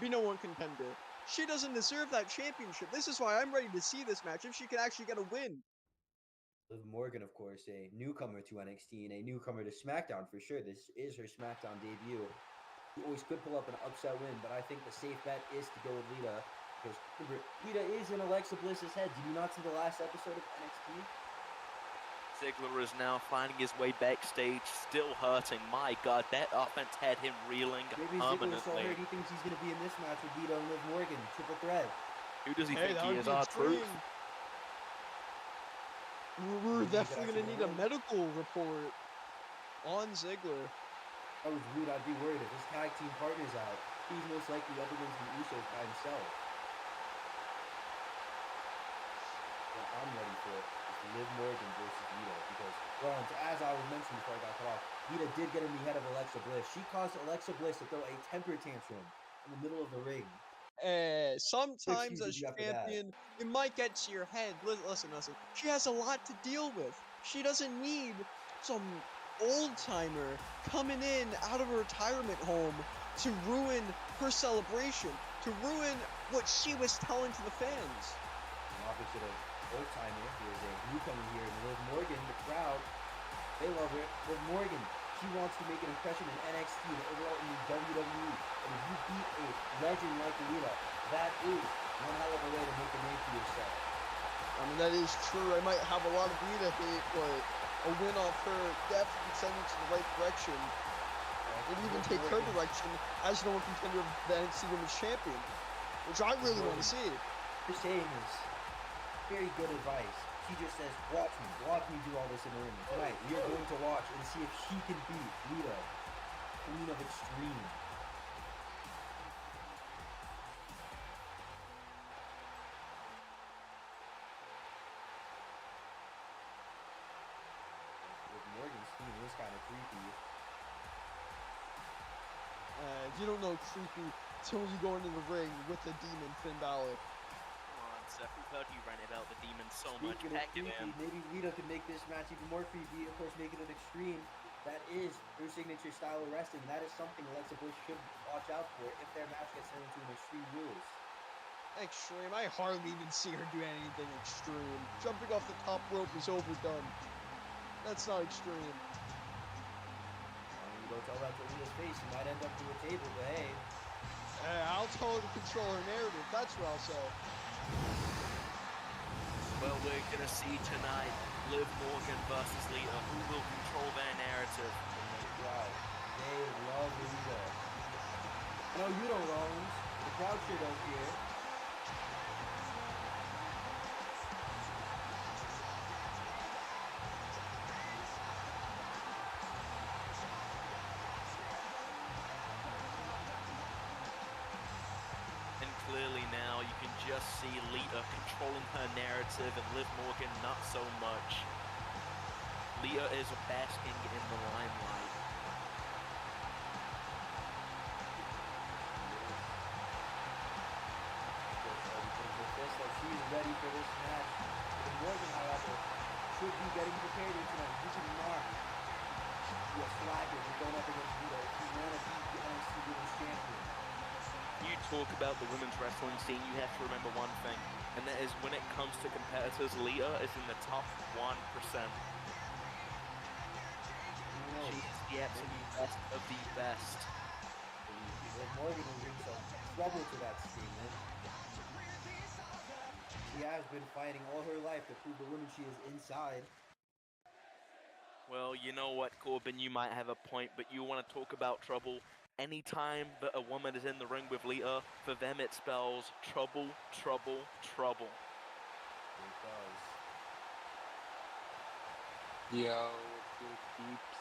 be #1 contender. She doesn't deserve that championship. This is why I'm ready to see this match, if she can actually get a win. Liv Morgan, of course, a newcomer to NXT and a newcomer to SmackDown for sure. This is her SmackDown debut. She always could pull up an upset win, but I think the safe bet is to go with Lita. Because remember, Lita is in Alexa Bliss's head. Did you not see the last episode of NXT? Ziggler is now finding his way backstage, still hurting. My God, that offense had him reeling Maybe Ziggler so permanently. hurt he thinks he's going to be in this match with Lita and Liv Morgan. Triple threat. Who does he Hey, think that he would is? be Our truth? extreme. We're Maybe he could definitely actually gonna need a win. medical report on Ziggler. That was rude. I'd be worried if his tag team partner's out. He's most likely up against the Usos by himself. What I'm ready for is Liv Morgan versus Lita because, Ron, as I was mentioning before I got cut off, Lita did get in the head of Alexa Bliss. She caused Alexa Bliss to throw a temper tantrum in the middle of the ring. Sometimes excuses as you have for that? champion, it might get to your head. Listen. She has a lot to deal with. She doesn't need some old timer coming in out of a retirement home to ruin her celebration, to ruin what she was telling to the fans. The opposite of old timer, who is a newcomer here in Liv Morgan. The crowd, they love her. Liv Morgan, she wants to make an impression in NXT and overall in the WWE. And if you beat a legend like Lita, that is one hell of a way to make a name for yourself. I mean, that is true. I might have a lot of Lita hate, but a win off her definitely send me to the right direction. And even take her direction as #1 contender of the NXT Women's Champion, which I really want to see. Her saying is very good advice. She just says, watch me do all this in the ring. Tonight, we are going to watch and see if she can beat Lita, Queen of Extreme. Liv Morgan's team is kind of creepy. You don't know creepy till you go into the ring with the demon Finn Balor. Come on, Seth. We've heard you rant about the demon so much. Speaking of Pack it creepy, in. maybe Lita could make this match even more creepy. Of course, making it extreme. That is her signature style of wrestling. That is something Alexa Bliss should watch out for if their match gets turned into an Extreme Rules. Extreme. I hardly even see her do anything extreme. Jumping off the top rope is overdone. That's not extreme. You don't tell that to Lita's face, you might end up to a table, but hey. I'll tell her to control her narrative. That's what I'll say. Well, we're gonna see tonight Liv Morgan versus Lita. Who will control their narrative? Wow, they love Lita. No, you don't, Rollins. The crowd sure does here. And clearly now you can just see Lita controlling her narrative and Liv Morgan not so much. Lita is basking in the limelight. She's ready for this match. Liv Morgan, however, should be getting prepared here tonight. You cannot be a slacker for going up against Lita. She's one of the NXT Women's Champion. You talk about the women's wrestling scene, you have to remember one thing, and that is when it comes to competitors, Lita is in the top 1%. No. She's the absolute best of the best. Liv Morgan will bring some trouble to that statement. She has been fighting all her life to prove the woman she is inside. Well, you know what, Corbin, you might have a point, but you want to talk about trouble. Anytime that a woman is in the ring with Lita, for them it spells trouble, trouble, trouble. It does. Yo, what's good, peeps?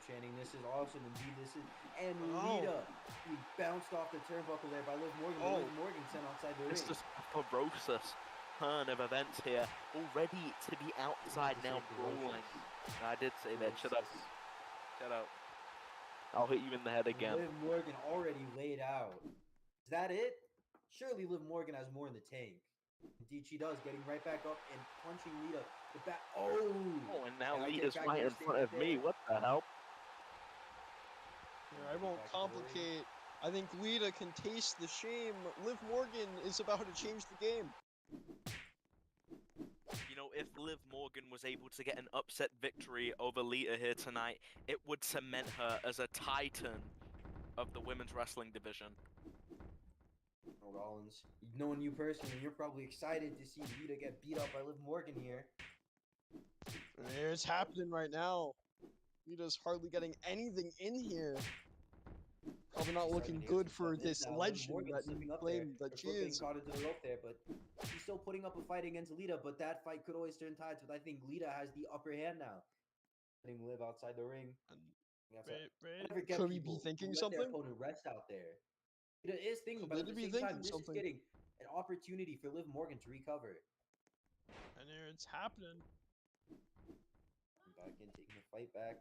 Chanting, this is awesome. Indeed, this is. And Oh. Lita, he bounced off the turnbuckle there by Liv Morgan. Oh. Liv Morgan sent outside the ring. It's just a ferocious turn of events here. Already to be outside You now said ferocious. brawling. I did say that. Shut up. Ferocious. Shut up. I'll hit you in the head again. Liv Morgan already laid out. Is that it? Surely Liv Morgan has more in the tank. Indeed, she does. Getting right back up and punching Lita. The back. Oh! Oh, and now And I get Lita's back right to in the front of statement me. there. What the hell? Here, I won't complicate. I think Lita can taste the shame. Liv Morgan is about to change the game. You know, if Liv Morgan was able to get an upset victory over Lita here tonight, it would cement her as a titan of the women's wrestling division. Rollins, knowing you personally, you're probably excited to see Lita get beat up by Liv Morgan here. It's happening right now. Lita's hardly getting anything in here. Probably not She's looking starting to good get for some stuff in this now. Liv legend Morgan's that slipping you up there. claim that Her she foot getting is. caught into the rope there, but she's still putting up a fight against Lita, but that fight could always turn tides. But I think Lita has the upper hand now. Letting Liv outside the ring. Never get Could we be people who thinking let something? their opponent rest out there. Lita is thinking, but at Could the Lita be same time, thinking this is something? getting an opportunity for Liv Morgan to recover. And here it's happening. Back in, taking the fight back.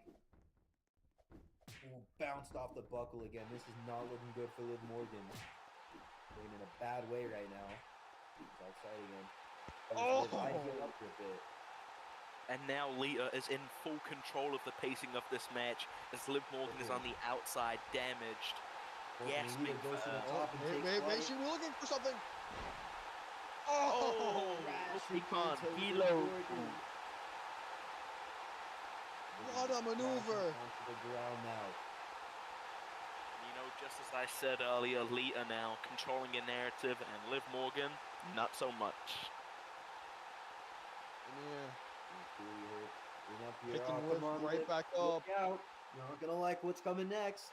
Ooh, bounced off the buckle again. This is not looking good for Liv Morgan. Going in a bad way right now. He's outside again. Oh! I heal up for a bit. And now Lita is in full control of the pacing of this match as Liv Morgan is on the outside, damaged. Yes, Lita big goes to the fat. top and takes Wait, flight. she was looking for something. Oh, Rash he can't. return to Hilo. Morgan. What a maneuver. Onto the ground now. You know, just as I said earlier, Lita now controlling a narrative, and Liv Morgan, not so much. And here, Clearly hurt. Bring up here. picking Oh, Liv come on, right Liv. back up. Look out. You're not gonna like what's coming next.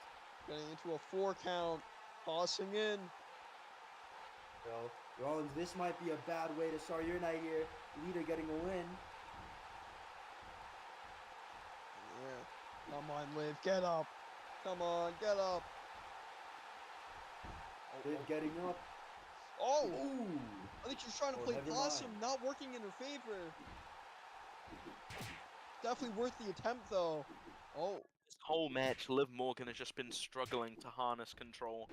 Getting into a 4 count. Tossing in. So, Rollins, this might be a bad way to start your night here. Lita getting a win. Yeah. Come on, Liv. Get up. Come on, get up. Liv getting up. Oh! Ooh. I think she's trying to Oh, play never possum, mind. not working in her favor. Definitely worth the attempt, though. Oh, This whole match, Liv Morgan has just been struggling to harness control.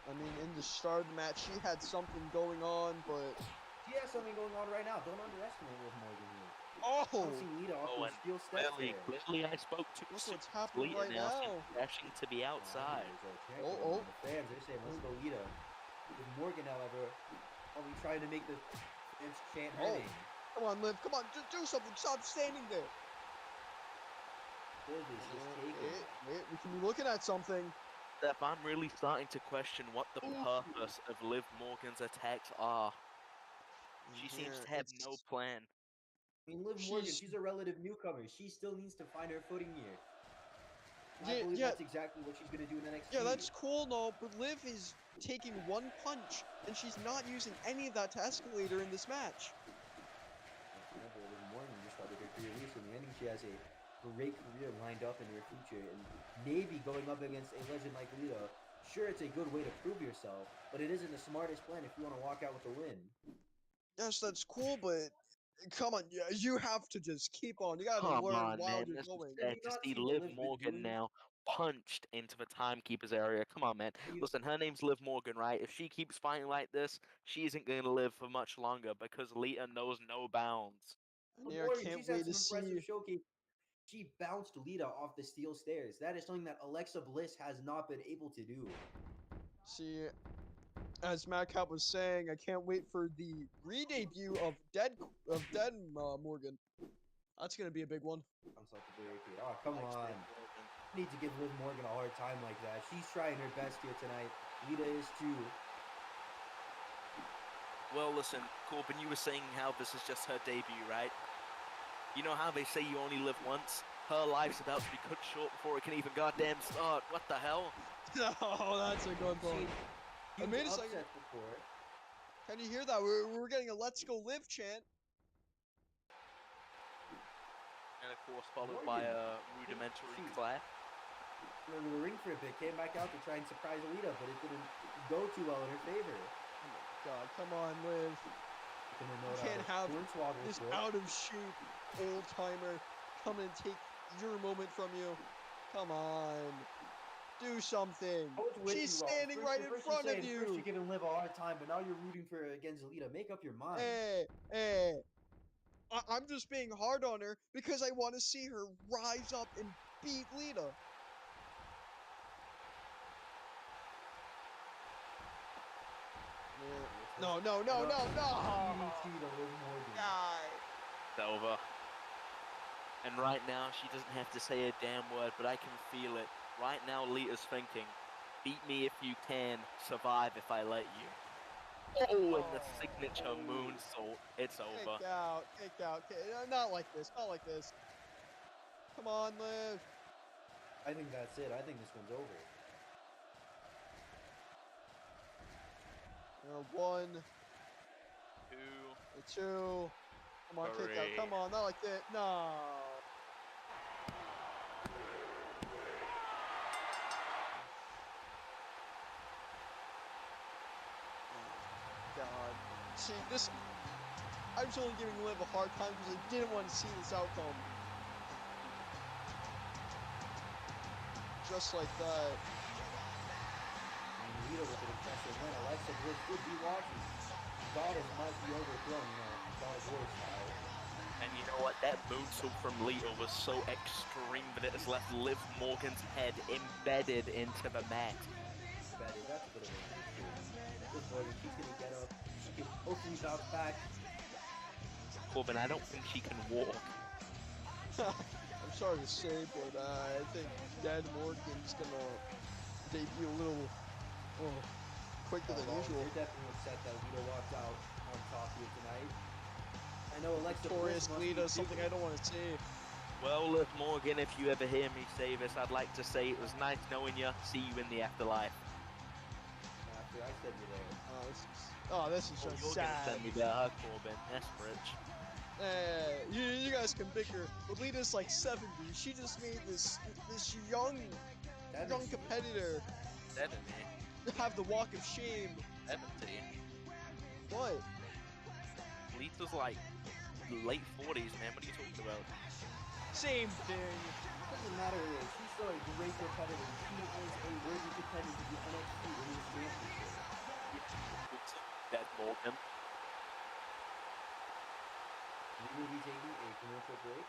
I mean, in the start of the match, she had something going on, but... She has something going on right now. Don't underestimate Liv Morgan here. Oh! Bouncing Lita off Oh, those and steel steps there. Clearly I spoke too Look soon. what's happening Lita right now now. seems dashing to be outside. Oh. The fans, they're saying, let's go Lita. Liv Morgan, however, probably trying to make the fans chant her Oh. name. Come on, Liv. Come on, do something. Stop standing there. Liv is just taking. Wait, we can be looking at something. Steph, I'm really starting to question what the purpose of Liv Morgan's attacks are. She seems to have no plan. I mean, Liv Morgan, she's a relative newcomer. She still needs to find her footing here. And I believe that's exactly what she's going to do in the next Yeah, that's cool, no, but Liv is taking one punch, and she's not using any of that to escalate her in this match. Remember, Liv Morgan just started her career recently. I think she has a great career lined up in her future, and maybe going up against a legend like Lita, sure, it's a good way to prove yourself, but it isn't the smartest plan if you want to walk out with a win. Yes, that's cool, but come on, you have to just keep on. You gotta Come learn on, while man. you're This is going. sad you to not see see what Liv Liv's been Morgan doing? now punched into the timekeeper's area. Come on, man. You- Listen, her name's Liv Morgan, right? If she keeps fighting like this, she isn't going to live for much longer because Lita knows no bounds. And here, I Morgan, can't she's had wait some to impressive see. showcase. She bounced Lita off the steel stairs. That is something that Alexa Bliss has not been able to do. See, as Madcap was saying, I can't wait for the re-debut of Dead Morgan. That's gonna be a big one. Comes like the barricade. Oh, come Likes on. Liv Morgan. Need to give Liv Morgan a hard time like that. She's trying her best here tonight. Lita is too. Well, listen, Corbin, you were saying how this is just her debut, right? You know how they say you only live once? Her life's about to be cut short before it can even goddamn start. What the hell? Oh, that's a good one. Huge made a second- upset before. Can you hear that? We're getting a "Let's Go Live" chant. And of course, followed by a rudimentary clap. Went to the ring for a bit, came back out to try and surprise Lita, but it didn't go too well in her favor. Oh my God! Come on, Liv. You can't have this out of shape old timer come and take your moment from you. Come on, do something. She's standing right in front of you. First you're giving Liv a hard time, but now you're rooting for her against Lita. Make up your mind. Hey. I'm just being hard on her because I want to see her rise up and beat Lita. No. DDT to Liv Morgan. It's over. And right now, she doesn't have to say a damn word, but I can feel it. Right now, Lita's thinking, beat me if you can, survive if I let you. Oh, and the signature moonsault. It's over. Kicked out. Not like this. Come on, Liv. I think that's it. I think this one's over. 1, 2. 2. Come on, kick out. 3. Come on, not like that. No. God. See, this... I was only giving Liv a hard time because I didn't want to see this outcome. Just like that. And Lita with an impressive win. Alexa Bliss would be watching. Goddess might be overthrown, God of War style. And you know what? That moonsault from Lita was so extreme that it has left Liv Morgan's head embedded into the mat. Embedded, that's a bit of a Liv Morgan, she's gonna get up. She can hopefully bounce back. Corbin, I don't think she can walk. I'm sorry to say, but I think Dead Morgan's gonna debut a little quicker than usual. You're definitely upset that Lita walked out on top here tonight. I know Alexa Victorious Bliss must Lita, be something I don't want to see. Well, Liv Morgan, if you ever hear me say this, I'd like to say it was nice knowing you. See you in the afterlife. After I said you there. This is just You're sad. gonna send me there, huh, Corbin? That's rich. You guys can bicker, but Lita's like 70. She just made this young competitor 70. have the walk of shame. 70. What? Lita's like late 40s, man. What are you talking about? Same thing. Doesn't matter. She's still a great competitor. She is a worthy contender to the NXT Women's Championship. Dead Morgan. We will be taking a commercial break.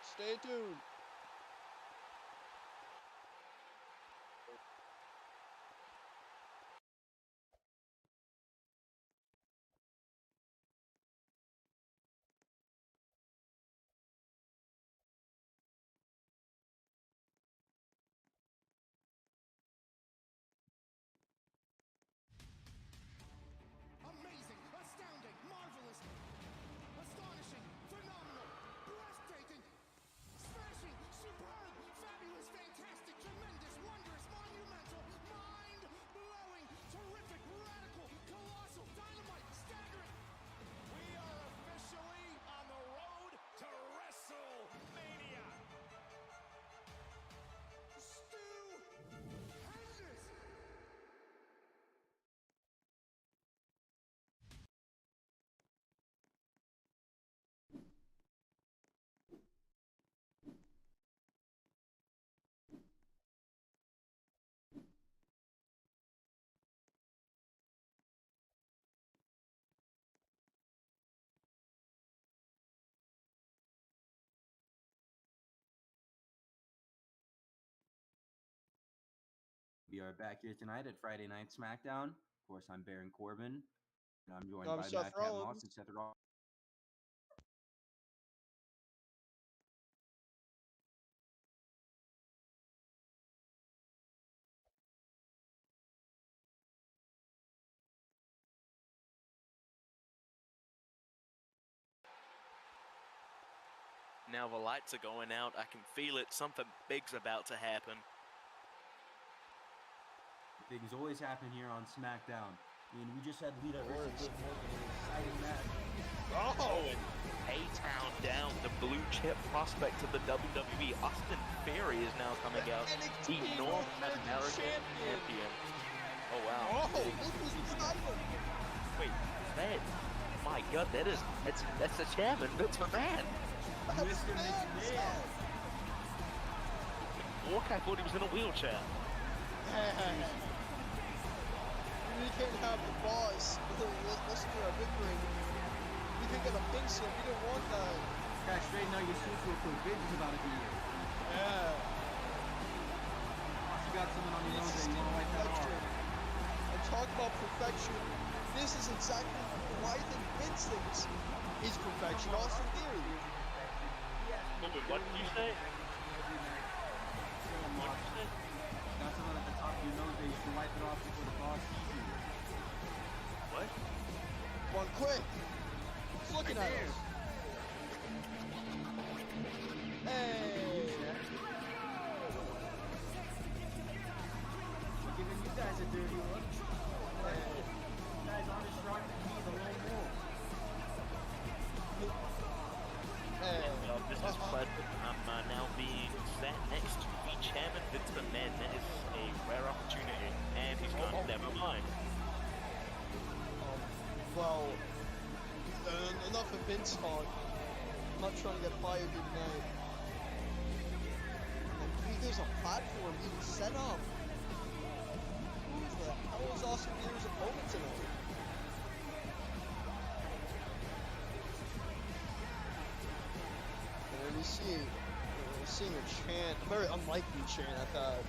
Stay tuned. Amazing, astounding, marvelous, astonishing, phenomenal, breathtaking, smashing, We are back here tonight at Friday Night SmackDown. Of course, I'm Baron Corbin, and I'm joined I'm by Seth Matt Moss Rollins. and Seth Rollins. Now the lights are going out. I can feel it. Something big's about to happen. Things always happen here on SmackDown. I mean, we just had Lita versus Liv Morgan, an exciting match. Oh, and A-Town down, the blue chip prospect of the WWE, Austin Theory, is now coming out. The North American champion. Oh, wow. Oh, look who's beside him. Wait, is that? My God, that's the chairman. That's my man. That's Mr. McMahon. Walk, I thought he was in a wheelchair. We can't have the boss listen to our bickering. We can get a pink slip. We didn't want that. Gotta straighten out your suit real quick. Vince is about to be here. Yeah. You got something on your nose that you want to wipe that off. And talk about perfection. This is exactly why I think Vince thinks is perfection. Austin Theory. What did you say? What did you say? Got someone at the top of your nose that you can wipe it off before the boss sees you. What? Come on, quick. He's looking at us. Hey. We're giving you guys a dirty look. You guys aren't as strong as me, the lone wolf. Hey. Well, this is pleasant. I'm now being sat next to the chairman, Vince McMahon. That is a rare opportunity. And he's gone. Never mind. Well, enough of Vince talk. I'm not trying to get fired here tonight. And there's a platform being set up. Who the hell is Austin Theory's opponent tonight? And we're seeing a chant, a very unlikely chant at that.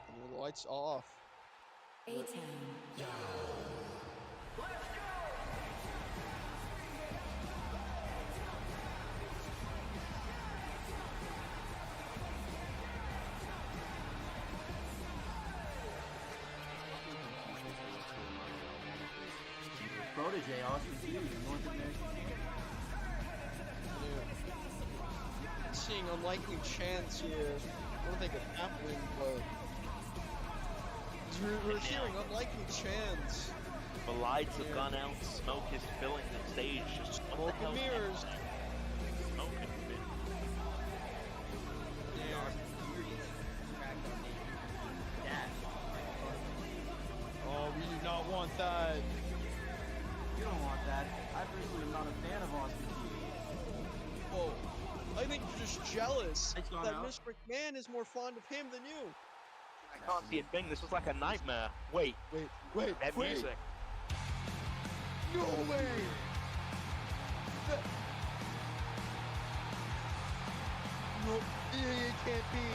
And the lights off. A-Town. Protege, Austin Theory, North American champion. Seeing unlikely chants here. I don't think it's happening, but we're hearing unlikely chants. The lights have gone out. Smoke is filling the stage. Just what Smoke the hell and mirrors. Smoke and mirrors. Oh, we do not want that. You don't want that. I personally am not a fan of Austin Theory. Oh, I think you're just jealous It's gone that out. Mr. McMahon is more fond of him than you. I can't see a thing. This was like a nightmare. Wait, Wait, that music. No way! No, it can't be.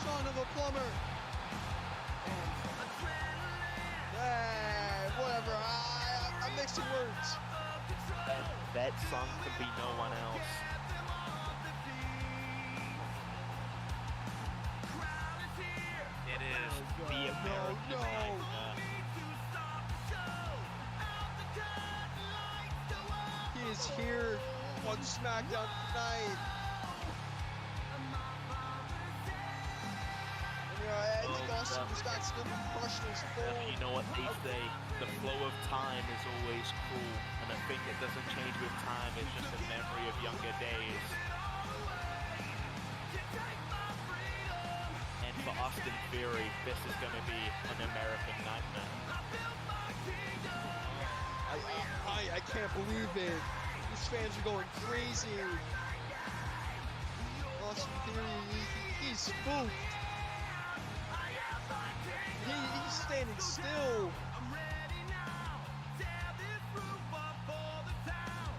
Son of a plumber. Hey, whatever. I'm mixing words. That song could be no one else. It is the American Nightmare. He is here on SmackDown tonight. I think Austin just got slipped and crushed his phone. You know what they say, the flow of time is always cruel, and a thing that doesn't change with time is just a memory of younger days. And for Austin Theory, this is going to be an American nightmare. I can't believe it. These fans are going crazy. Austin Theory, he's spooked. He's standing still. I'm ready now. Tear this roof up for the town.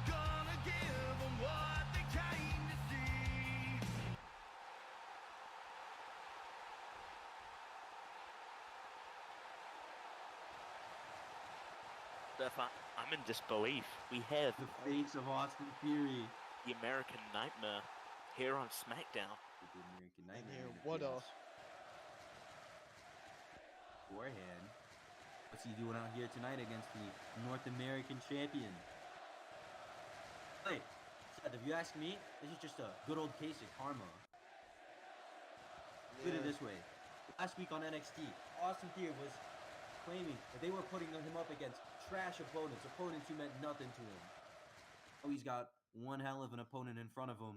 Gonna give them what they came to see. Steph, I'm in disbelief. We have The face of Austin Theory. the American Nightmare here on SmackDown. With the American And Nightmare. here, in the what a fields. Forehand. What's he doing out here tonight against the North American champion? Hey, Seth, if you ask me, this is just a good old case of karma. Look at it this way. Last week on NXT, Austin Theory was claiming that they were putting him up against trash opponents who meant nothing to him. Oh, he's got one hell of an opponent in front of him.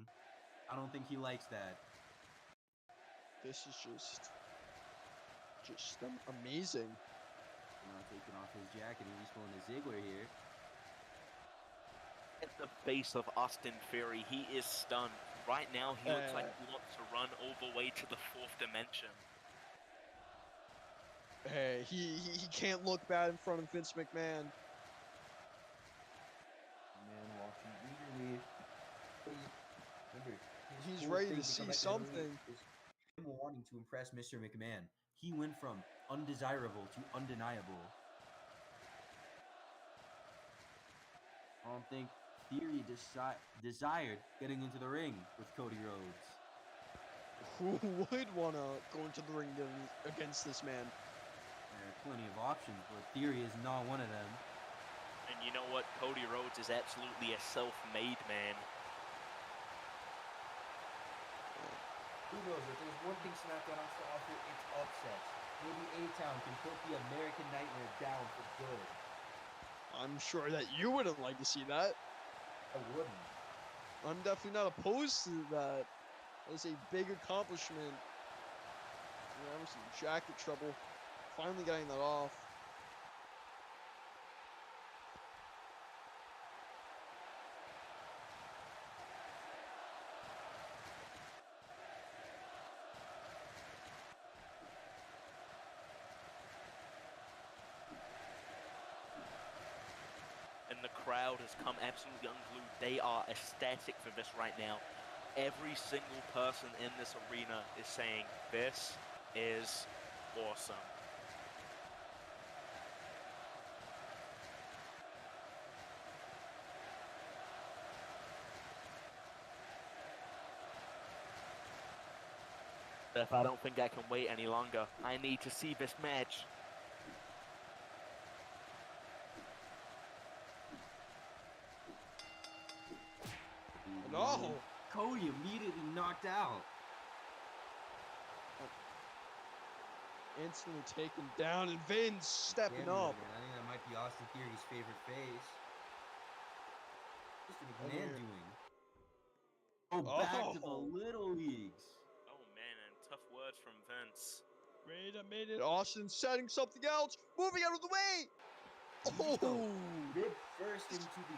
I don't think he likes that. This is just amazing. Now taking off his jacket and he's pulling a Ziggler here. At the face of Austin Theory, he is stunned. Right now, he looks like he wants to run all the way to the 4th dimension. Hey, he can't look bad in front of Vince McMahon. Man watching eagerly. Remember, his He's whole ready thing to to see come back to something. WWE is him wanting to impress Mr. McMahon. He went from undesirable to undeniable. I don't think Theory desired getting into the ring with Cody Rhodes. Who would want to go into the ring against this man? There are plenty of options, but Theory is not one of them. And you know what? Cody Rhodes is absolutely a self-made man. Who knows? If there's one thing SmackDown has to offer, it's upsets. Maybe A-Town can put the American Nightmare down for good. I'm sure that you wouldn't like to see that. I wouldn't. I'm definitely not opposed to that. That's a big accomplishment. We're having some jacket trouble. Finally getting that off. And the crowd has come absolutely unglued. They are ecstatic for this right now. Every single person in this arena is saying, this is awesome. If I don't think I can wait any longer, I need to see this match. No! Cody immediately knocked out. Instantly taken down, and Vince stepping Damn, up. man, I think that might be Austin Theory's favorite face. What's the McMahon here. doing? Oh, back to the Oh. little leagues. Oh man, and tough words from Vince. Wait a minute, Austin setting something else, moving out of the way. Oh, Rib first into the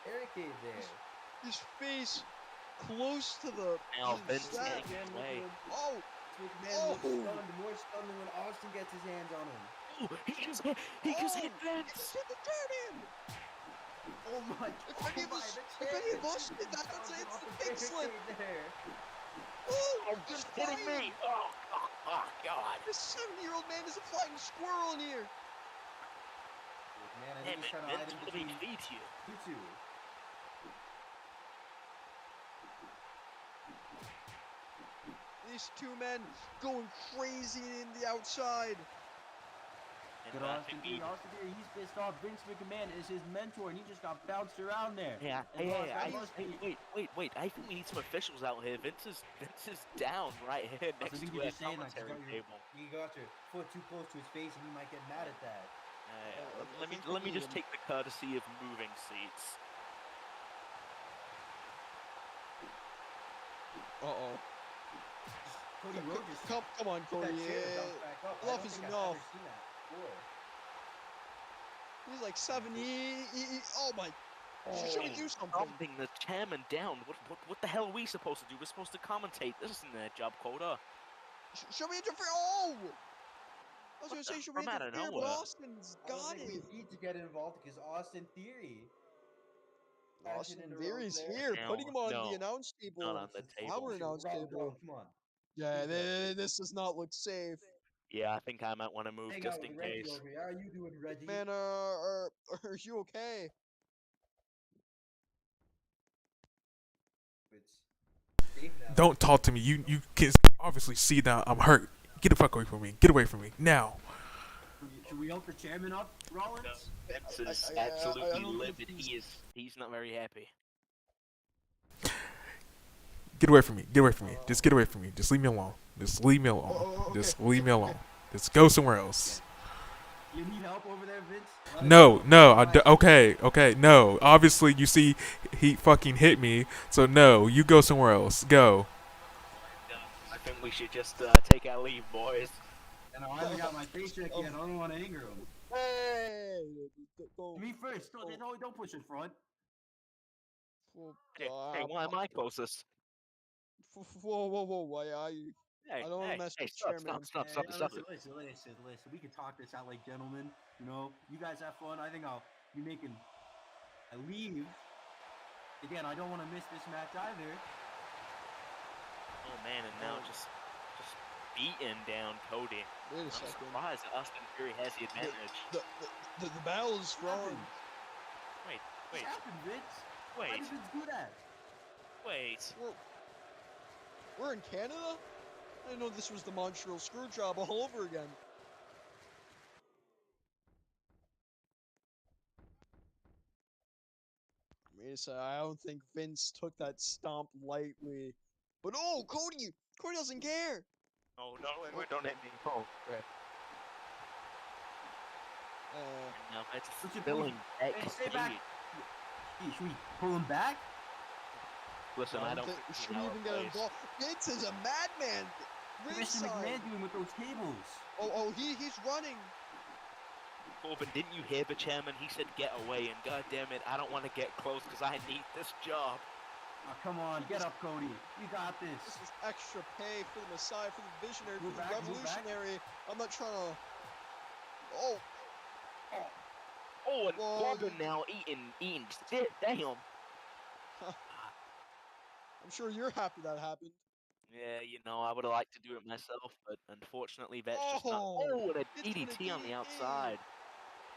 barricade there. his face close to the. Now his Vince stat. getting his way. Oh, McMahon looks stunned, more stunned than when Austin gets his hands on him. Oh, he just hit Vince. hit the German. Oh my If god. any of us did that, that's it. It's the big slip. There. Oh, You're just kidding me. Oh, God. This 70-year-old man is a flying squirrel in here. Man, I Damn think he's it, trying to hide Vince, in what do we between feed you? you two. These two men going crazy in the outside. And Good I Austin think Theory. Austin Theory, he's pissed off. Vince McMahon is his mentor, and he just got bounced around there. Yeah, And hey, lost- wait. I think we need some officials out here. Vince is down right here I next think to you're our just saying that 'cause commentary table. you got your foot too close to his face, and he might get mad at that. I think Let me we just need take the courtesy of moving seats. Uh-oh. Cody Rhodes just Come on, that Cody. chair bounced back up. I enough don't is think I've enough. ever seen that before. He's like 70. Oh my. Should we do something? Stomping the chairman down. What the hell are we supposed to do? We're supposed to commentate. This isn't their job, Coda. Should we interfere? Oh! I was gonna say, should we From out of interfere? But nowhere. Austin's I don't got think it. we need to get involved because Austin Theory. Austin Action in the Theory's Rhodes there. here, Now, putting him on the no, announce not table. on the Our table. announce Rob, table. come on. Yeah, Here we go. this does not look safe. Yeah, I think I might want to move Hang just out in with Reggie case. over here. How are you doing, Reggie? Man, are you okay? It's safe now. Don't talk to me. You can obviously see that I'm hurt. Get the fuck away from me. Get away from me now. Should we help the chairman up, Rollins? Vince is I absolutely don't think livid. He's not very happy. Get away from me. Get away from me. Just get away from me. Just leave me alone. Just leave me alone. okay. Just leave me alone. Just go somewhere else. You need help over there, Vince? Let us No, know. no. Alright. Okay. No. Obviously, you see, he fucking hit me. So no, you go somewhere else. Go. I think we should just take our leave, boys. And I haven't got my paycheck yet. I don't want to anger him. Hey, don't. Me first. Don't push in front. Hey, why am I closest? Whoa! Why are you? Hey, I don't wanna mess with stop, chairman. stop, Hey, stop, stop, listen, stop. listen. We can talk this out like gentlemen. You know, you guys have fun. I think I'll be making a leave. Again, I don't want to miss this match either. Oh man, and now just beating down Cody. Wait a I'm second. surprised that Austin Theory has the advantage. The battle is wrong. Wait, What happened, Vince? Why wait, did Vince do that? wait. We're in Canada? I didn't know this was the Montreal screw job all over again. Wait a second, I don't think Vince took that stomp lightly. But oh, Cody doesn't care. Oh no, don't hit me. Oh, crap. Now it's What's your spilling back. Hey, stay back. Hey, should we pull him back? Listen, I don't think think we this is shouldn't our even get place. involved. Vince is a madman. Mr. Ringside. McMahon doing with those tables? He's running. Corbin, didn't you hear the chairman? He said get away, and goddamn it, I don't want to get close because I need this job. Oh, come on, get up, Cody. You got This this. is extra pay for the Messiah, for the visionary, Move for the back, move back. revolutionary. I'm not trying to. Oh, Oh, and Whoa, Corbin now eating shit. Damn. I'm sure you're happy that happened. Yeah, you know, I would have liked to do it myself, but unfortunately that's just not. Oh, Oh, and a it's with a DDT on the DDT. outside.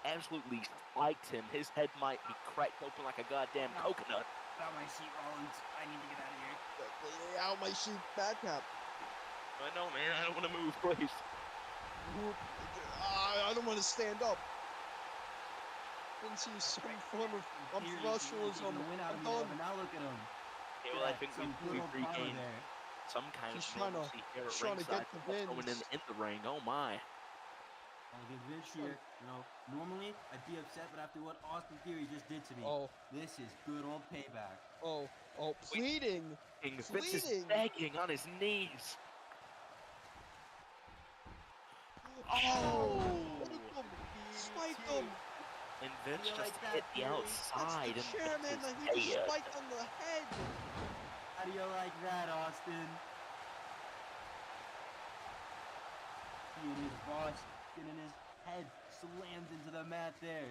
Absolutely spiked him. His head might be cracked open like a goddamn coconut. Got my seat, Rollins. I need to get out of here. Out my shoot, Madcap. I know, man. I don't want to move, please. I don't want to stand up. Didn't see some form of professionalism. Win out I'm of me, done. but now look at him. Yeah, well, I think Some we've good old power regained there. some kind He's of trying to- normalcy here he's at trying to ringside. get the What's going wins. in the ring? Oh my. I'll give Vince here. You know, normally I'd be upset, but after what Austin Theory just did to me, Oh, this is good old payback. pleading. Vince is Pleading. begging on his knees. Oh, Oh. spiked him. And Vince You just like that, hit the Theory? outside. That's the and chairman. Vince He is just dead. spiked on the head. How do you like that, Austin? He and his boss getting his head slammed into the mat there.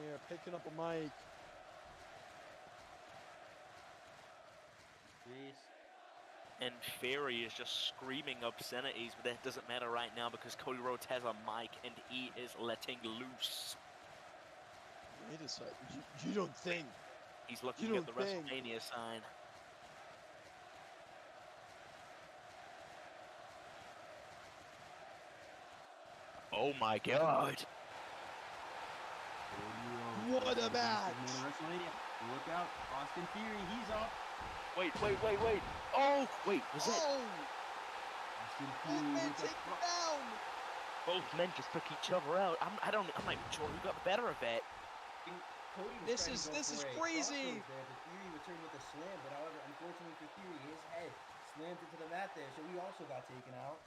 Yeah, picking up a mic. Jeez. And Theory is just screaming obscenities, but that doesn't matter right now because Cody Rhodes has a mic and he is letting loose. Wait a second. You don't think? He's looking You at the don't think- WrestleMania sign. Oh my god. What a match! WrestleMania. Look out, Austin Theory, he's up. Wait. Oh, wait, was it? Oh, Austin both Theory men with take him down. Both men just took each other out. I'm not even sure who got the better of that. Cody was This trying is- to go this is for a crazy. crossover there, but Theory returned with a slam, but however, unfortunately for Theory, his head slammed into the mat there, so he also got taken out.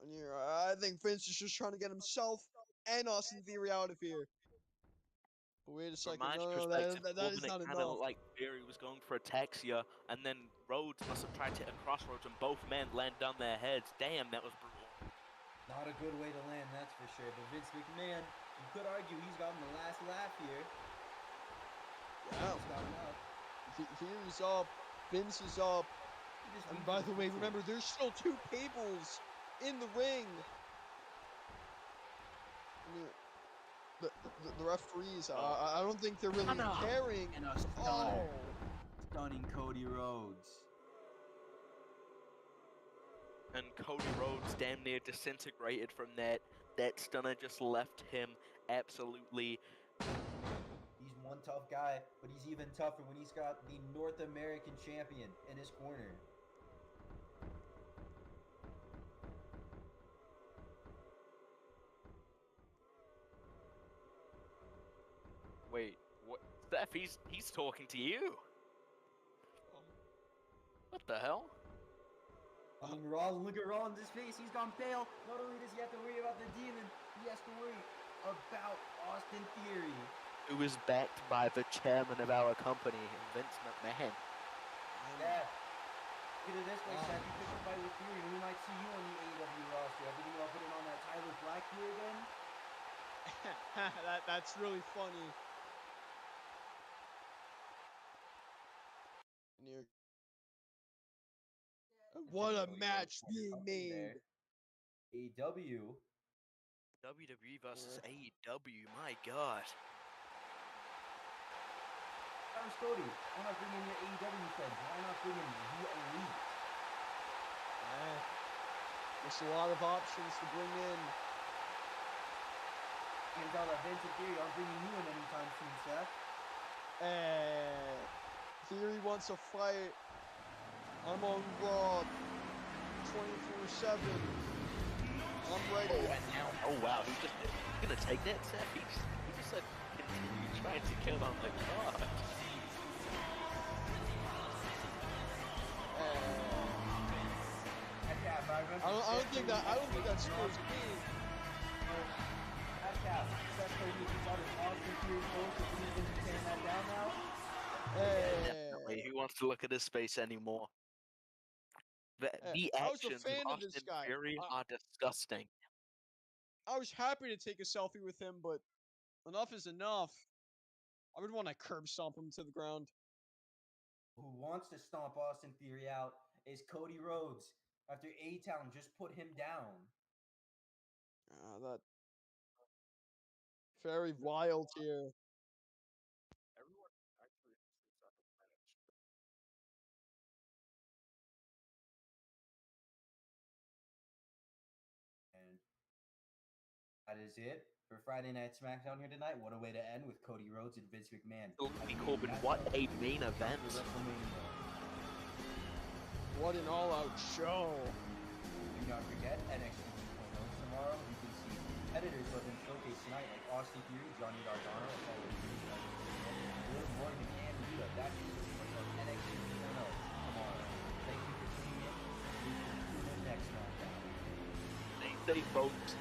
I think Vince is just trying to get himself and Austin Theory out of here. But wait a From second. my No, perspective, that is Corbin, not it kind of enough. like Theory was going for ataxia, and then Rhodes must have tried to hit a crossroads, and both men landed on their heads. Damn, that was brutal. Not a good way to land, that's for sure. But Vince McMahon, you could argue he's gotten the last laugh here. Yeah. He's got enough. Theory's up. Vince is up. He just And needs by to the way, fix it. remember, there's still 2 tables in the ring. The referees, I don't think they're really caring. And a stunner. Stunning Cody Rhodes. And Cody Rhodes damn near disintegrated from that. That stunner just left him absolutely. He's one tough guy, but he's even tougher when he's got the North American champion in his corner. Wait, what? Steph, he's talking to you. What the hell? Look at Rollins' face. He's gone pale. Not only does he have to worry about the demon, he has to worry about Austin Theory. Who is backed by the chairman of our company, Vince McMahon. Yeah. Look at it this way, Seth. You pick a fight with Theory, and we might see you on the AEW roster. Everything about putting on that Tyler Black gear again? That's really funny. Near. What a match being made. AEW. WWE versus AEW, my god. How's Cody? Why not bring in your AEW friends? Why not bring in the Elite? There's a lot of options to bring in. And tell that Vince and Theory aren't bringing you in anytime soon, Seth. Theory wants a fight. I'm on Raw 24/7. I'm ready. Oh wow, he's gonna take that Seth. He just said continue trying to kill on the god. I don't think that scores me. At Cap, Seth Cody is out of Austin Theory close. If he's going to be tearing that down now. Definitely. Who wants to look at his face anymore? The I was a actions fan of of this Austin guy. Theory are disgusting. I was happy to take a selfie with him, but enough is enough. I would want to curb stomp him to the ground. Who wants to stomp Austin Theory out is Cody Rhodes after A-Town just put him down. That very wild here. And that is it for Friday Night SmackDown here tonight. What a way to end with Cody Rhodes and Vince McMahon. Corbin, what a main event. What an all-out show. Do not forget, NXT 2.0 tomorrow. You can see editors of them showcase tonight like Austin Theory, Johnny Gargano, and Paul Liv Morgan and Lita. That is of NXT 2.0 tomorrow. Thank you for tuning in. We will tune in next SmackDown. Stay safe, folks.